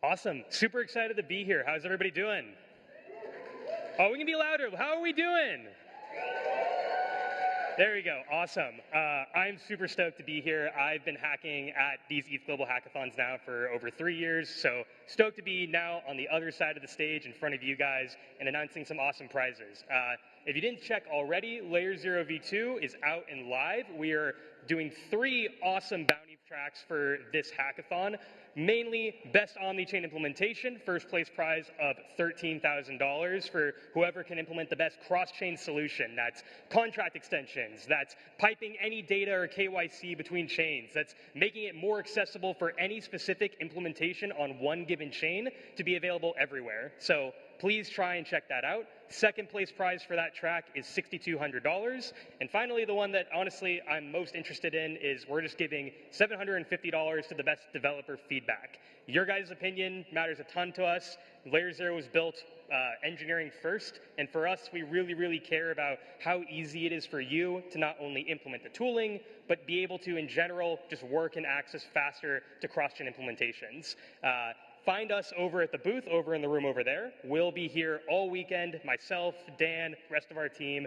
Awesome. Super excited to be here. How's everybody doing? Oh, we can be louder. How are we doing? There we go. Awesome. I'm super stoked to be here. I've been hacking at these ETHGlobal hackathons now for over 3 years, so stoked to be now on the other side of the stage in front of you guys and announcing some awesome prizes. If you didn't check already, Layer 0 V2 is out and live. We are doing 3 awesome bounty tracks for this hackathon. Mainly best omni-chain implementation, first place prize of $13,000 for whoever can implement the best cross-chain solution. That's contract extensions, that's piping any data or KYC between chains, that's making it more accessible for any specific implementation on one given chain to be available everywhere. So please try and check that out. Second place prize for that track is $6,200. And finally, the one that honestly I'm most interested in is we're just giving $750 to the best developer feedback. Your guys' opinion matters a ton to us. Layer 0 was built engineering first, and for us, we really care about how easy it is for you to not only implement the tooling, but be able to, in general, just work and access faster to cross-chain implementations. Find us over at the booth, over in the room over there. We'll be here all weekend, myself, Dan, rest of our team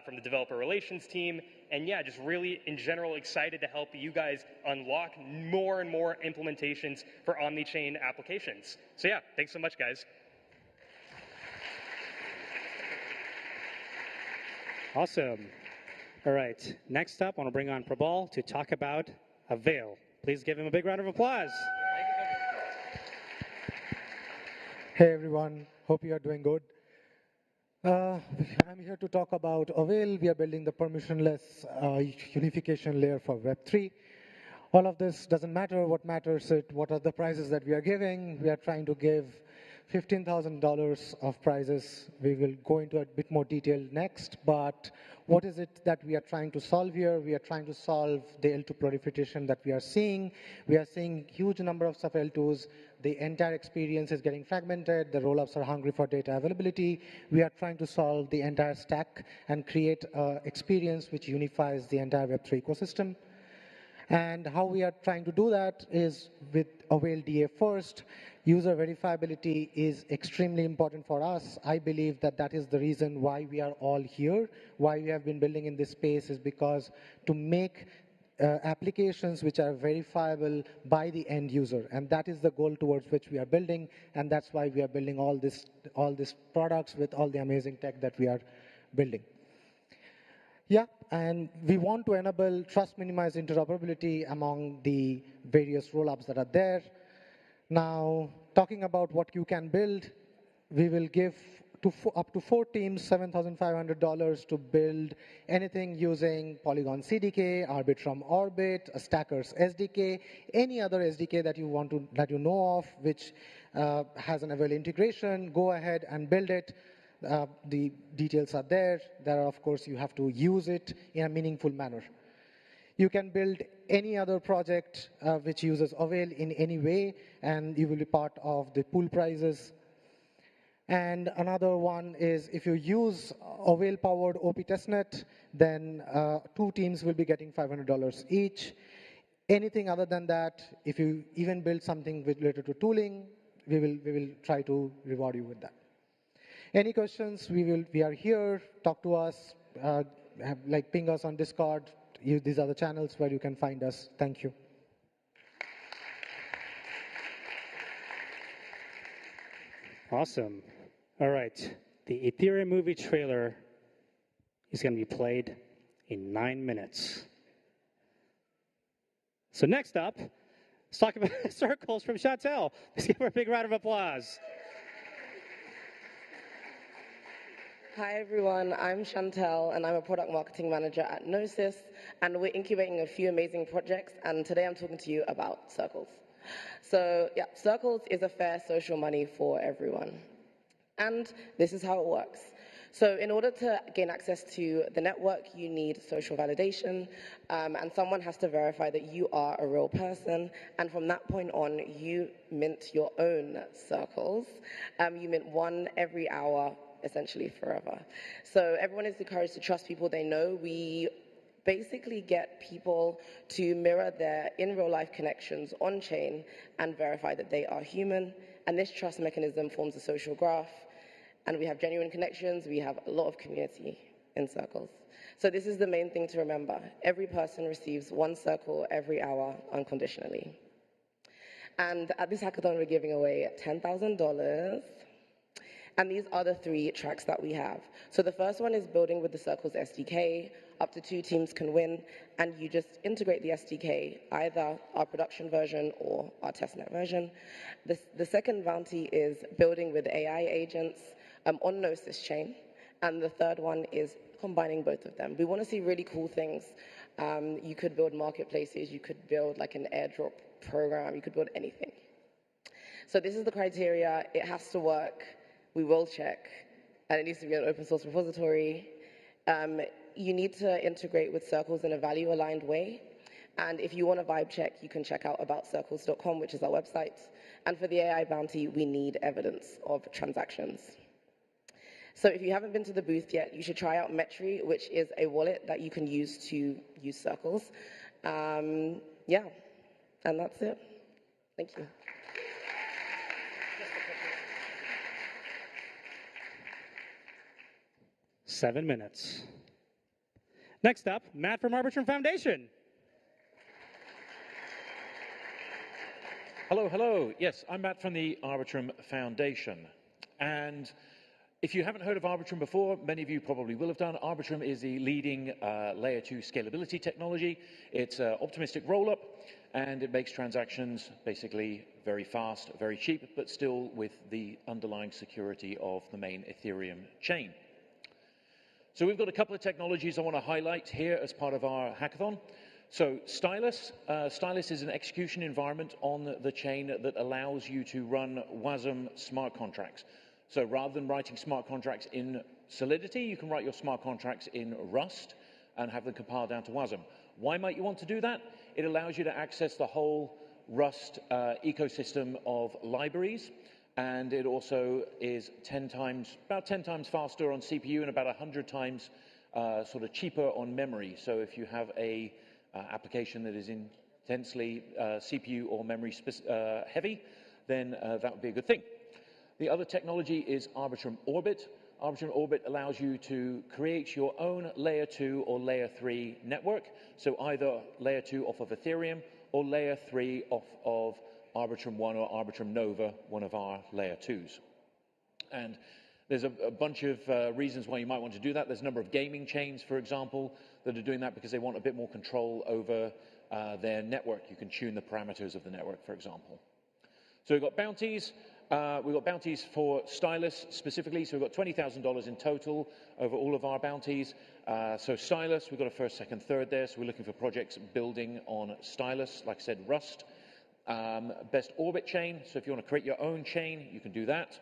from the developer relations team. And yeah, just really, in general, excited to help you guys unlock more and more implementations for omni-chain applications. So yeah, thanks so much, guys. Awesome. All right, next up, I want to bring on Prabal to talk about Avail. Please give him a big round of applause. Hey everyone, hope you are doing good. I'm here to talk about Avail. We are building the permissionless unification layer for Web3. All of this doesn't matter. What matters is what are the prizes that we are giving. We are trying to give $15,000 of prizes. We will go into a bit more detail next, but what is it that we are trying to solve here? We are trying to solve the L2 proliferation that we are seeing. We are seeing huge number of sub-L2s. The entire experience is getting fragmented. The rollups are hungry for data availability. We are trying to solve the entire stack and create an experience which unifies the entire Web3 ecosystem. And how we are trying to do that is with Avail DA first. User verifiability is extremely important for us. I believe that that is the reason why we are all here, why we have been building in this space is because to make applications which are verifiable by the end user. And that is the goal towards which we are building. And that's why we are building all these products with all the amazing tech that we are building. Yeah, and we want to enable trust minimized interoperability among the various rollups that are there. Now, talking about what you can build, we will give up to 4 teams $7,500 to build anything using Polygon CDK, Arbitrum Orbit, a Stacker's SDK, any other SDK that you want to that you know of, which has an Avail integration. Go ahead and build it. The details are there. There are, of course, you have to use it in a meaningful manner. You can build any other project which uses Avail in any way, and you will be part of the pool prizes. And another one is if you use Avail-powered OP testnet, then 2 teams will be getting $500 each. Anything other than that, if you even build something related to tooling, we will try to reward you with that. Any questions? We are here. Talk to us. Ping us on Discord. These are the channels where you can find us. Thank you. Awesome. All right. The Ethereum movie trailer is going to be played in 9 minutes. So next up, let's talk about circles from Chantel. Let's give her a big round of applause. Hi everyone, I'm Chantel and I'm a product marketing manager at Gnosis, and we're incubating a few amazing projects, and today I'm talking to you about Circles. So yeah, Circles is a fair social money for everyone. And this is how it works. So in order to gain access to the network, you need social validation, and someone has to verify that you are a real person. And from that point on, you mint your own circles. You mint one every hour, essentially forever. So everyone is encouraged to trust people they know. We basically get people to mirror their in real life connections on chain and verify that they are human. And this trust mechanism forms a social graph. And we have genuine connections. We have a lot of community in circles. So this is the main thing to remember. Every person receives one circle every hour unconditionally. And at this hackathon, we're giving away $10,000. And these are the 3 tracks that we have. So the first one is building with the Circles SDK. Up to 2 teams can win, and you just integrate the SDK, either our production version or our testnet version. The second bounty is building with AI agents on Gnosis chain. And the third one is combining both of them. We want to see really cool things. You could build marketplaces, you could build like an airdrop program, you could build anything. So this is the criteria. It has to work. We will check, and it needs to be an open source repository. You need to integrate with Circles in a value-aligned way. And if you want a vibe check, you can check out aboutcircles.com, which is our website. And for the AI bounty, we need evidence of transactions. So if you haven't been to the booth yet, you should try out Metri, which is a wallet that you can use to use Circles. Yeah, and that's it. Thank you. 7 minutes. Next up, Matt from Arbitrum Foundation. Hello, hello. Yes, I'm Matt from the Arbitrum Foundation. And if you haven't heard of Arbitrum before, many of you probably will have done. Arbitrum is the leading layer 2 scalability technology. It's an optimistic roll-up, and it makes transactions basically very fast, very cheap, but still with the underlying security of the main Ethereum chain. So we've got a couple of technologies I want to highlight here as part of our hackathon. So Stylus. Stylus is an execution environment on the chain that allows you to run WASM smart contracts. So rather than writing smart contracts in Solidity, you can write your smart contracts in Rust and have them compiled down to WASM. Why might you want to do that? It allows you to access the whole Rust ecosystem of libraries. And it also is about 10 times faster on CPU and about 100 times sort of cheaper on memory. So if you have a application that is intensely CPU or memory heavy, then that would be a good thing. The other technology is Arbitrum Orbit. Arbitrum Orbit allows you to create your own layer 2 or layer 3 network. So either layer 2 off of Ethereum or layer 3 off of Arbitrum 1 or Arbitrum Nova, one of our layer 2s. And there's a bunch of reasons why you might want to do that. There's a number of gaming chains, for example, that are doing that because they want a bit more control over their network. You can tune the parameters of the network, for example. So we've got bounties. We've got bounties for Stylus specifically. So we've got $20,000 in total over all of our bounties. So Stylus, we've got a first, second, third there. So we're looking for projects building on Stylus, like I said, Rust. Best orbit chain, so if you want to create your own chain, you can do that.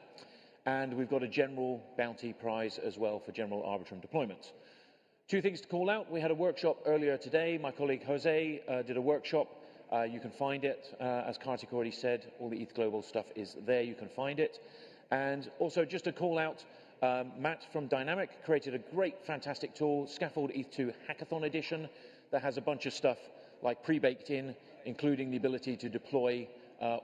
And we've got a general bounty prize as well for general Arbitrum deployments. 2 things to call out. We had a workshop earlier today. My colleague Jose did a workshop. You can find it. As Kartik already said, all the ETHGlobal stuff is there. You can find it. And also, just to call out, Matt from Dynamic created a great, fantastic tool, Scaffold ETH2 Hackathon Edition, that has a bunch of stuff like pre-baked in, including the ability to deploy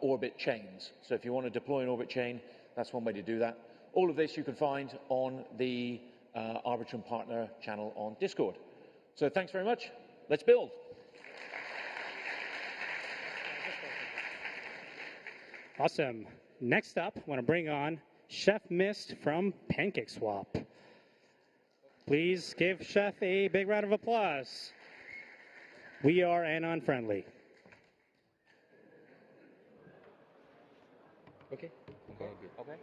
orbit chains. So if you want to deploy an orbit chain, that's one way to do that. All of this you can find on the Arbitrum Partner channel on Discord. So thanks very much. Let's build. Awesome. Next up, I want to bring on Chef Mist from PancakeSwap. Please give Chef a big round of applause. We are anon friendly. Okay. Okay.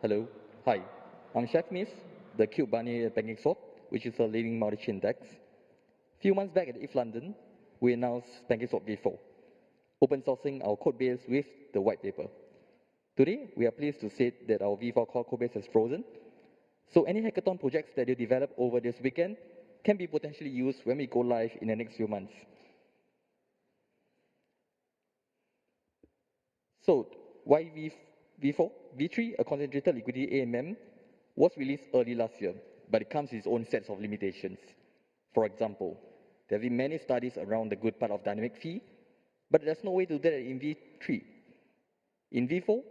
Hello. Hi. I'm Chef Miss, the cute bunny at PancakeSwap, which is a leading multi-chain DEX. A few months back at ETH London, we announced PancakeSwap V4, open sourcing our code base with the white paper. Today, we are pleased to say that our V4 core codebase has frozen. So any hackathon projects that you develop over this weekend can be potentially used when we go live in the next few months. So why V4? V3, a concentrated liquidity AMM, was released early last year, but it comes with its own sets of limitations. For example, there have been many studies around the good part of dynamic fee, but there's no way to do that in V3. In V4,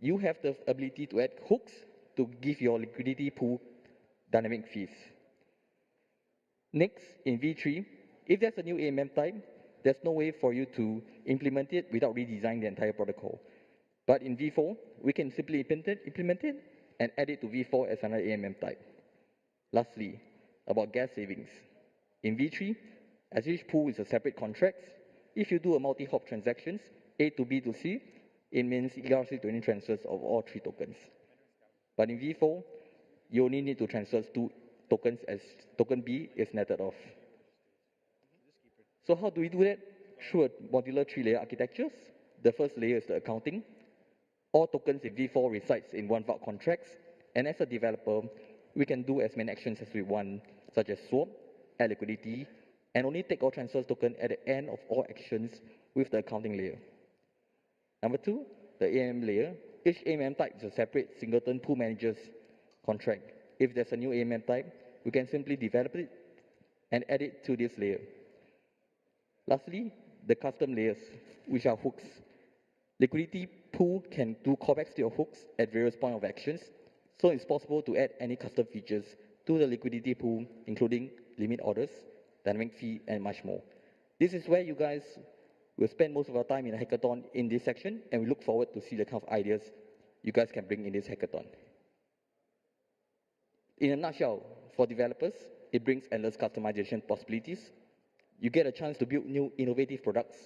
you have the ability to add hooks to give your liquidity pool dynamic fees. Next, in V3, if there's a new AMM type, there's no way for you to implement it without redesigning the entire protocol. But in V4, we can simply implement it and add it to V4 as another AMM type. Lastly, about gas savings. In V3, as each pool is a separate contract, if you do a multi-hop transactions, A to B to C, it means ERC to any transfers of all 3 tokens. But in V4, you only need to transfer 2 tokens as token B is netted off. So how do we do that? Through a modular 3-layer architecture. The first layer is the accounting. All tokens in V4 resides in one vault contracts, and as a developer, we can do as many actions as we want, such as swap, add liquidity, and only take all transfers token at the end of all actions with the accounting layer. Number 2, the AMM layer. Each AMM type is a separate singleton pool manager's contract. If there's a new AMM type, we can simply develop it and add it to this layer. Lastly, the custom layers, which are hooks. Liquidity pool can do callbacks to your hooks at various points of actions, so it's possible to add any custom features to the liquidity pool, including limit orders, dynamic fee, and much more. This is where you guys will spend most of our time in a hackathon in this section, and we look forward to see the kind of ideas you guys can bring in this hackathon. In a nutshell, for developers, it brings endless customization possibilities. You get a chance to build new innovative products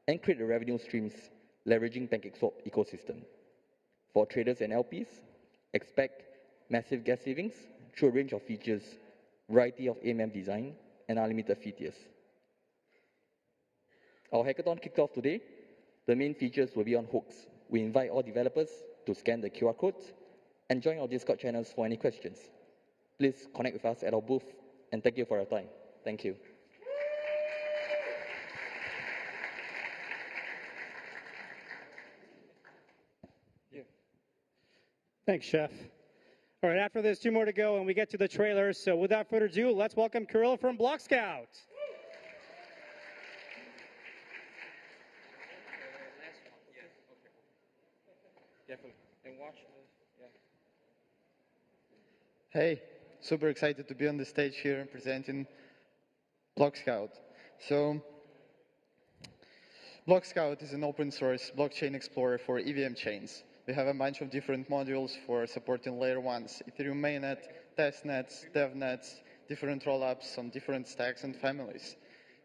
and create the revenue streams leveraging PancakeSwap ecosystem. For traders and LPs, expect massive gas savings through a range of features, variety of AMM design, and unlimited fee tiers. Our hackathon kicked off today. The main features will be on hooks. We invite all developers to scan the QR codes and join our Discord channels for any questions. Please connect with us at our booth, and thank you for your time. Thank you. Thanks, Chef. All right, after this, 2 more to go, and we get to the trailers. So without further ado, let's welcome Kirill from Block Scout. Hey, super excited to be on the stage here presenting Block Scout. So, Block Scout is an open source blockchain explorer for EVM chains. We have a bunch of different modules for supporting layer 1s, Ethereum mainnet, testnets, devnets, different rollups on different stacks and families.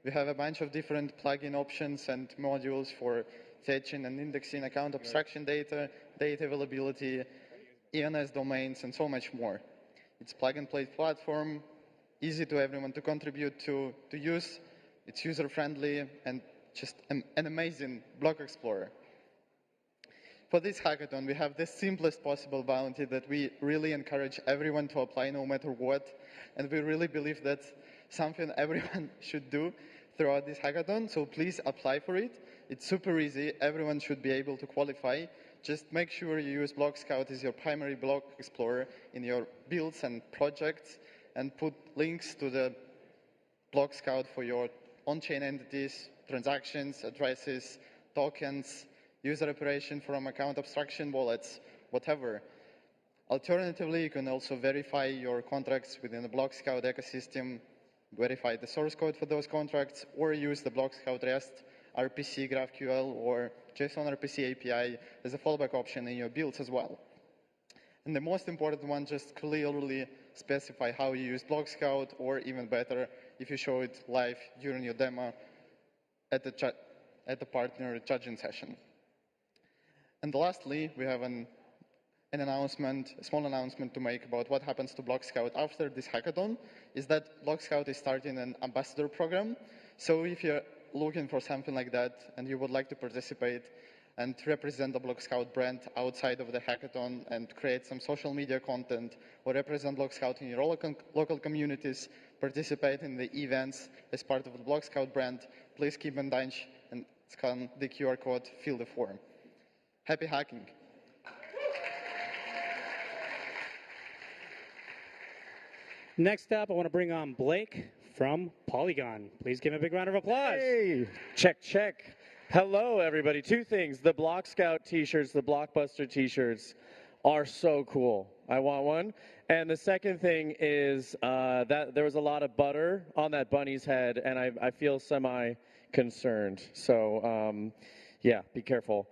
We have a bunch of different plugin options and modules for fetching and indexing account abstraction data, data availability, ENS domains, and so much more. It's plug-and-play platform, easy to everyone to contribute to use. It's user-friendly and just an amazing block explorer. For this hackathon, we have the simplest possible bounty that we really encourage everyone to apply no matter what. And we really believe that's something everyone should do throughout this hackathon. So please apply for it. It's super easy. Everyone should be able to qualify. Just make sure you use Block Scout as your primary block explorer in your builds and projects, and put links to the Block Scout for your on-chain entities, transactions, addresses, tokens, user operation from account abstraction wallets, whatever. Alternatively, you can also verify your contracts within the Block Scout ecosystem, verify the source code for those contracts, or use the Block Scout REST, RPC, GraphQL, or JSON RPC API as a fallback option in your builds as well. And the most important one, just clearly specify how you use Block Scout, or even better, if you show it live during your demo at the partner judging session. And lastly, we have an announcement, a small announcement to make about what happens to Block Scout after this hackathon, is that Block Scout is starting an ambassador program. So if you're looking for something like that and you would like to participate, and represent the Block Scout brand outside of the hackathon and create some social media content or represent Block Scout in your local communities, participate in the events as part of the Block Scout brand, please keep in touch and scan the QR code, fill the form. Happy hacking. Next up, I want to bring on Blake from Polygon. Please give him a big round of applause. Hey, check, check. Hello, everybody. Two things. The Block Scout t-shirts, the Blockbuster t-shirts are so cool. I want one. And the second thing is that there was a lot of butter on that bunny's head, and I feel semi-concerned. So, yeah, be careful.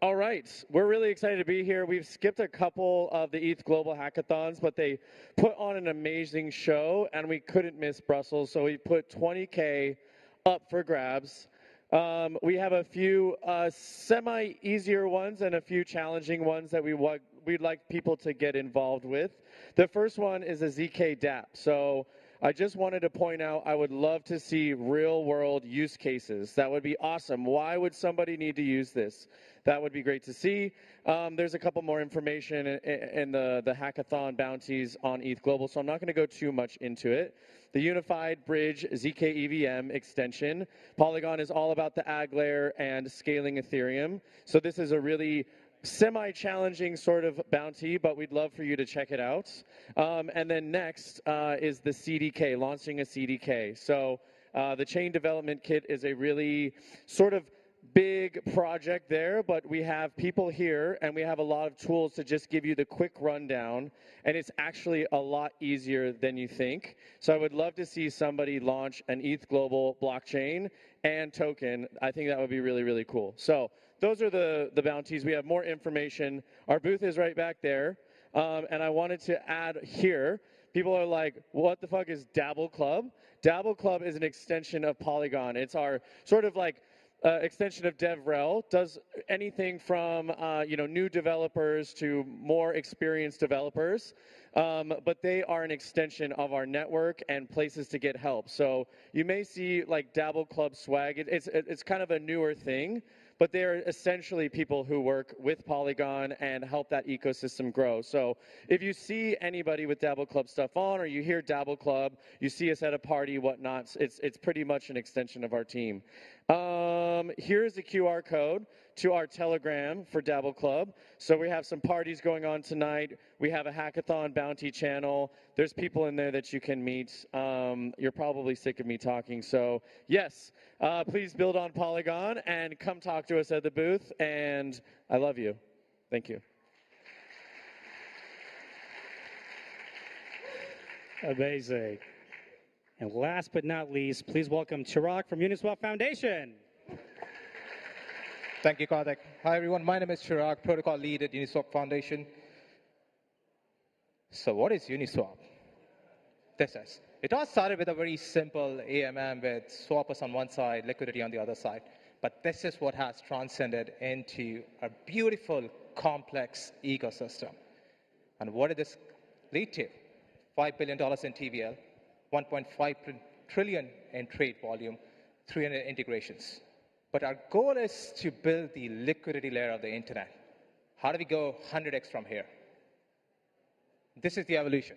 All right, we're really excited to be here. We've skipped a couple of the ETHGlobal hackathons, but they put on an amazing show, and we couldn't miss Brussels, so we put 20K up for grabs. We have a few semi-easier ones and a few challenging ones that we'd like people to get involved with. The first one is a ZK DApp. So I just wanted to point out, I would love to see real-world use cases. That would be awesome. Why would somebody need to use this? That would be great to see. There's a couple more information in the hackathon bounties on ETHGlobal, so I'm not going to go too much into it. The Unified Bridge ZK EVM extension. Polygon is all about the ag layer and scaling Ethereum. So this is a really semi-challenging sort of bounty, but we'd love for you to check it out. And then next is the CDK, launching a CDK. So the Chain Development Kit is a really sort of big project there, but we have people here and we have a lot of tools to just give you the quick rundown, and it's actually a lot easier than you think. So I would love to see somebody launch an ETHGlobal blockchain and token. I think that would be really, really cool. So those are the bounties. We have more information. Our booth is right back there. And I wanted to add here, people are like, what the fuck is Dabble Club? Dabble Club is an extension of Polygon. It's our sort of like extension of DevRel, does anything from new developers to more experienced developers, but they are an extension of our network and places to get help. So you may see like Dabble Club swag. It's kind of a newer thing, but they're essentially people who work with Polygon and help that ecosystem grow. So if you see anybody with Dabble Club stuff on, or you hear Dabble Club, you see us at a party, whatnot, it's pretty much an extension of our team. Here's the QR code to our Telegram for Dabble Club. So we have some parties going on tonight. We have a hackathon bounty channel. There's people in there that you can meet. You're probably sick of me talking. So yes, please build on Polygon and come talk to us at the booth. And I love you. Thank you. Amazing. And last but not least, please welcome Chirag from Uniswap Foundation. Thank you, Karthik. Hi, everyone. My name is Chirag, Protocol Lead at Uniswap Foundation. So what is Uniswap? It all started with a very simple AMM with swappers on one side, liquidity on the other side. But this is what has transcended into a beautiful, complex ecosystem. And what did this lead to? $5 billion in TVL, 1.5 trillion in trade volume, 300 integrations. But our goal is to build the liquidity layer of the internet. How do we go 100x from here? This is the evolution.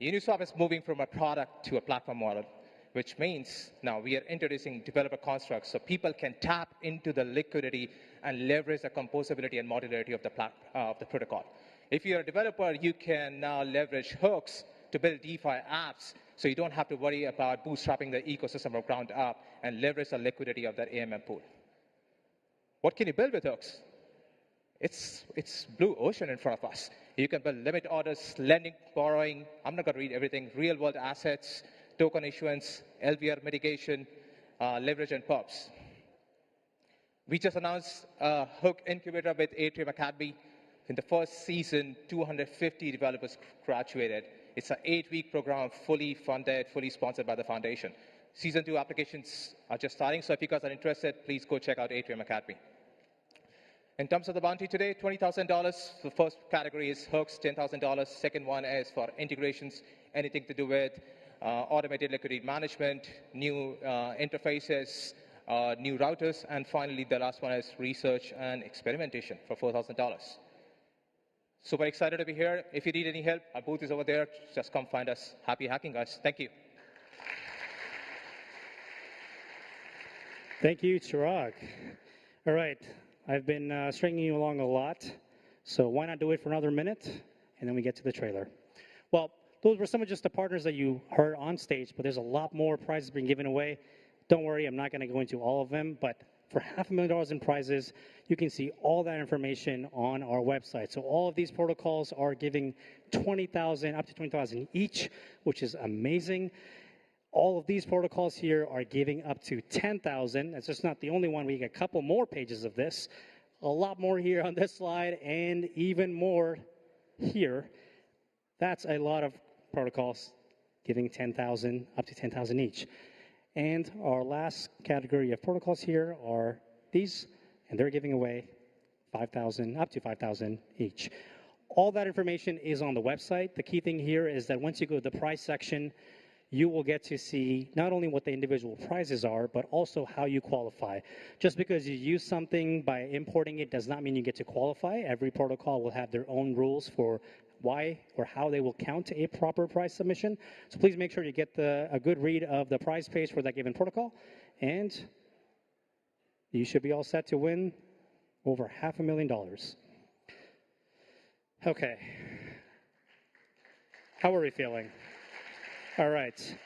Uniswap is moving from a product to a platform model, which means now we are introducing developer constructs so people can tap into the liquidity and leverage the composability and modularity of the protocol. If you're a developer, you can now leverage hooks to build DeFi apps, so you don't have to worry about bootstrapping the ecosystem from ground up and leverage the liquidity of that AMM pool. What can you build with hooks? It's blue ocean in front of us. You can build limit orders, lending, borrowing. I'm not going to read everything. Real-world assets, token issuance, LVR mitigation, leverage, and pubs. We just announced a hook incubator with Ethereum Academy. In the first season, 250 developers graduated. It's an 8-week program, fully funded, fully sponsored by the foundation. Season 2 applications are just starting, so if you guys are interested, please go check out Ethereum Academy. In terms of the bounty today, $20,000. The first category is hooks, $10,000. Second one is for integrations, anything to do with automated liquidity management, new interfaces, new routers, and finally, the last one is research and experimentation for $4,000. Super excited to be here. If you need any help, our booth is over there. Just come find us. Happy hacking, guys. Thank you. Thank you, Chirag. All right, I've been stringing you along a lot, so why not do it for another minute, and then we get to the trailer. Well, those were some of just the partners that you heard on stage, but there's a lot more prizes being given away. Don't worry, I'm not going to go into all of them, but for $500,000 in prizes, you can see all that information on our website. So all of these protocols are giving 20,000, up to 20,000 each, which is amazing. All of these protocols here are giving up to 10,000. That's just not the only one. We get a couple more pages of this. A lot more here on this slide, and even more here. That's a lot of protocols giving 10,000, up to 10,000 each. And our last category of protocols here are these, and they're giving away 5,000, up to 5,000 each. All that information is on the website. The key thing here is that once you go to the prize section, you will get to see not only what the individual prizes are, but also how you qualify. Just because you use something by importing it does not mean you get to qualify. Every protocol will have their own rules for why or how they will count a proper prize submission. So please make sure you get a good read of the prize page for that given protocol, and you should be all set to win over $500,000. Okay. How are we feeling? All right.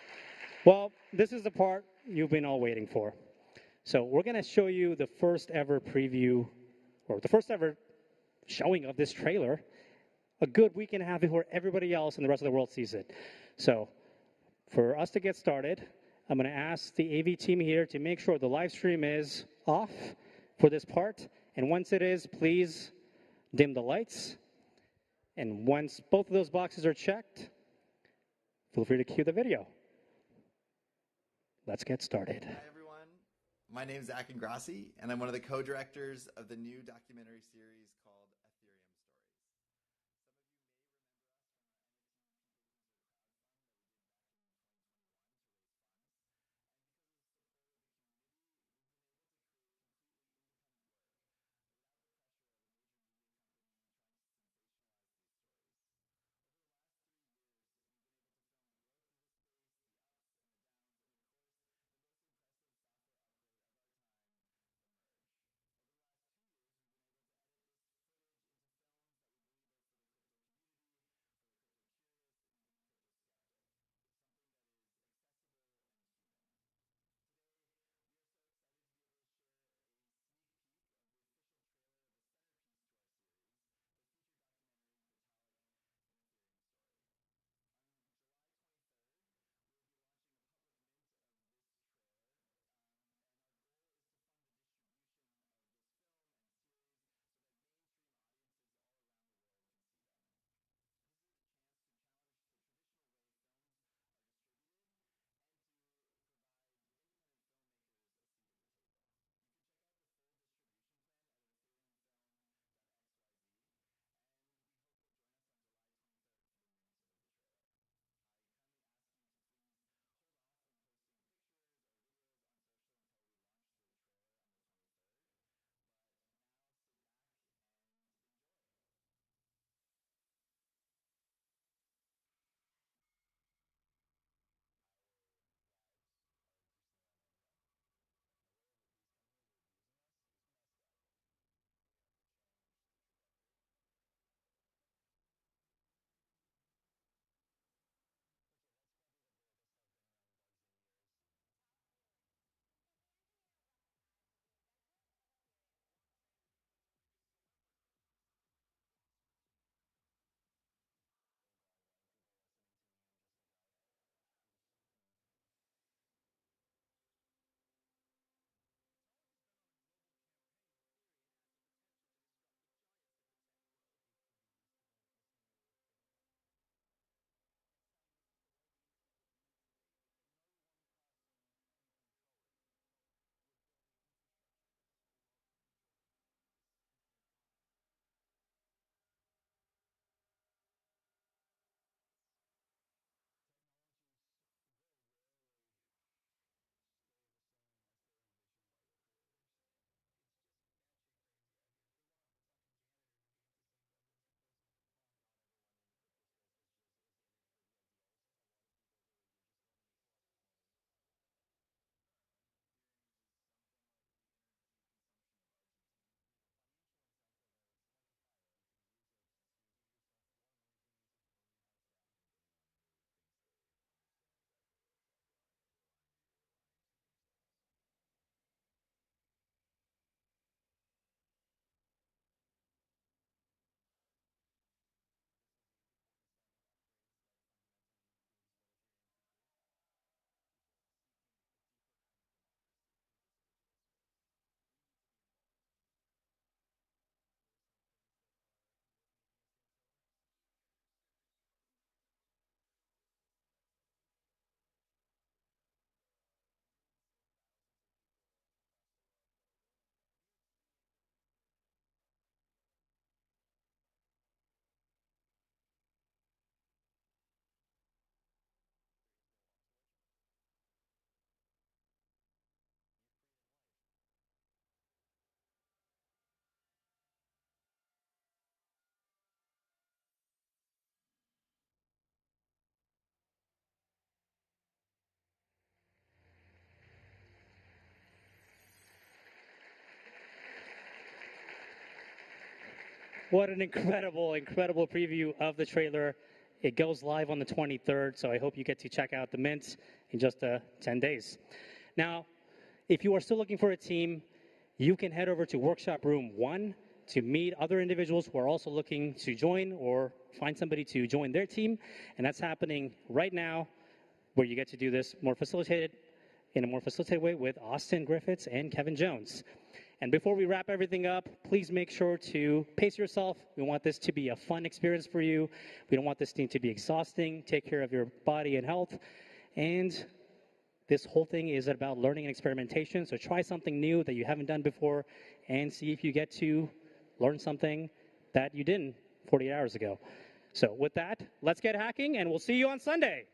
Well, this is the part you've been all waiting for. So we're going to show you the first ever preview, or the first ever showing of this trailer, a good week and a half before everybody else in the rest of the world sees it. So for us to get started, I'm going to ask the AV team here to make sure the live stream is off for this part. And once it is, please dim the lights. And once both of those boxes are checked, feel free to cue the video. Let's get started. Hi, everyone. My name is Zach Ingrassi, and I'm one of the co-directors of the new documentary series called Ethereum Stories. What an incredible, incredible preview of the trailer. It goes live on the 23rd, so I hope you get to check out the Mint in just 10 days. Now, if you are still looking for a team, you can head over to Workshop Room 1 to meet other individuals who are also looking to join or find somebody to join their team. And that's happening right now, where you get to do this in a more facilitated way with Austin Griffiths and Kevin Jones. And before we wrap everything up, please make sure to pace yourself. We want this to be a fun experience for you. We don't want this thing to be exhausting. Take care of your body and health. And this whole thing is about learning and experimentation. So try something new that you haven't done before and see if you get to learn something that you didn't 48 hours ago. So with that, let's get hacking, and we'll see you on Sunday.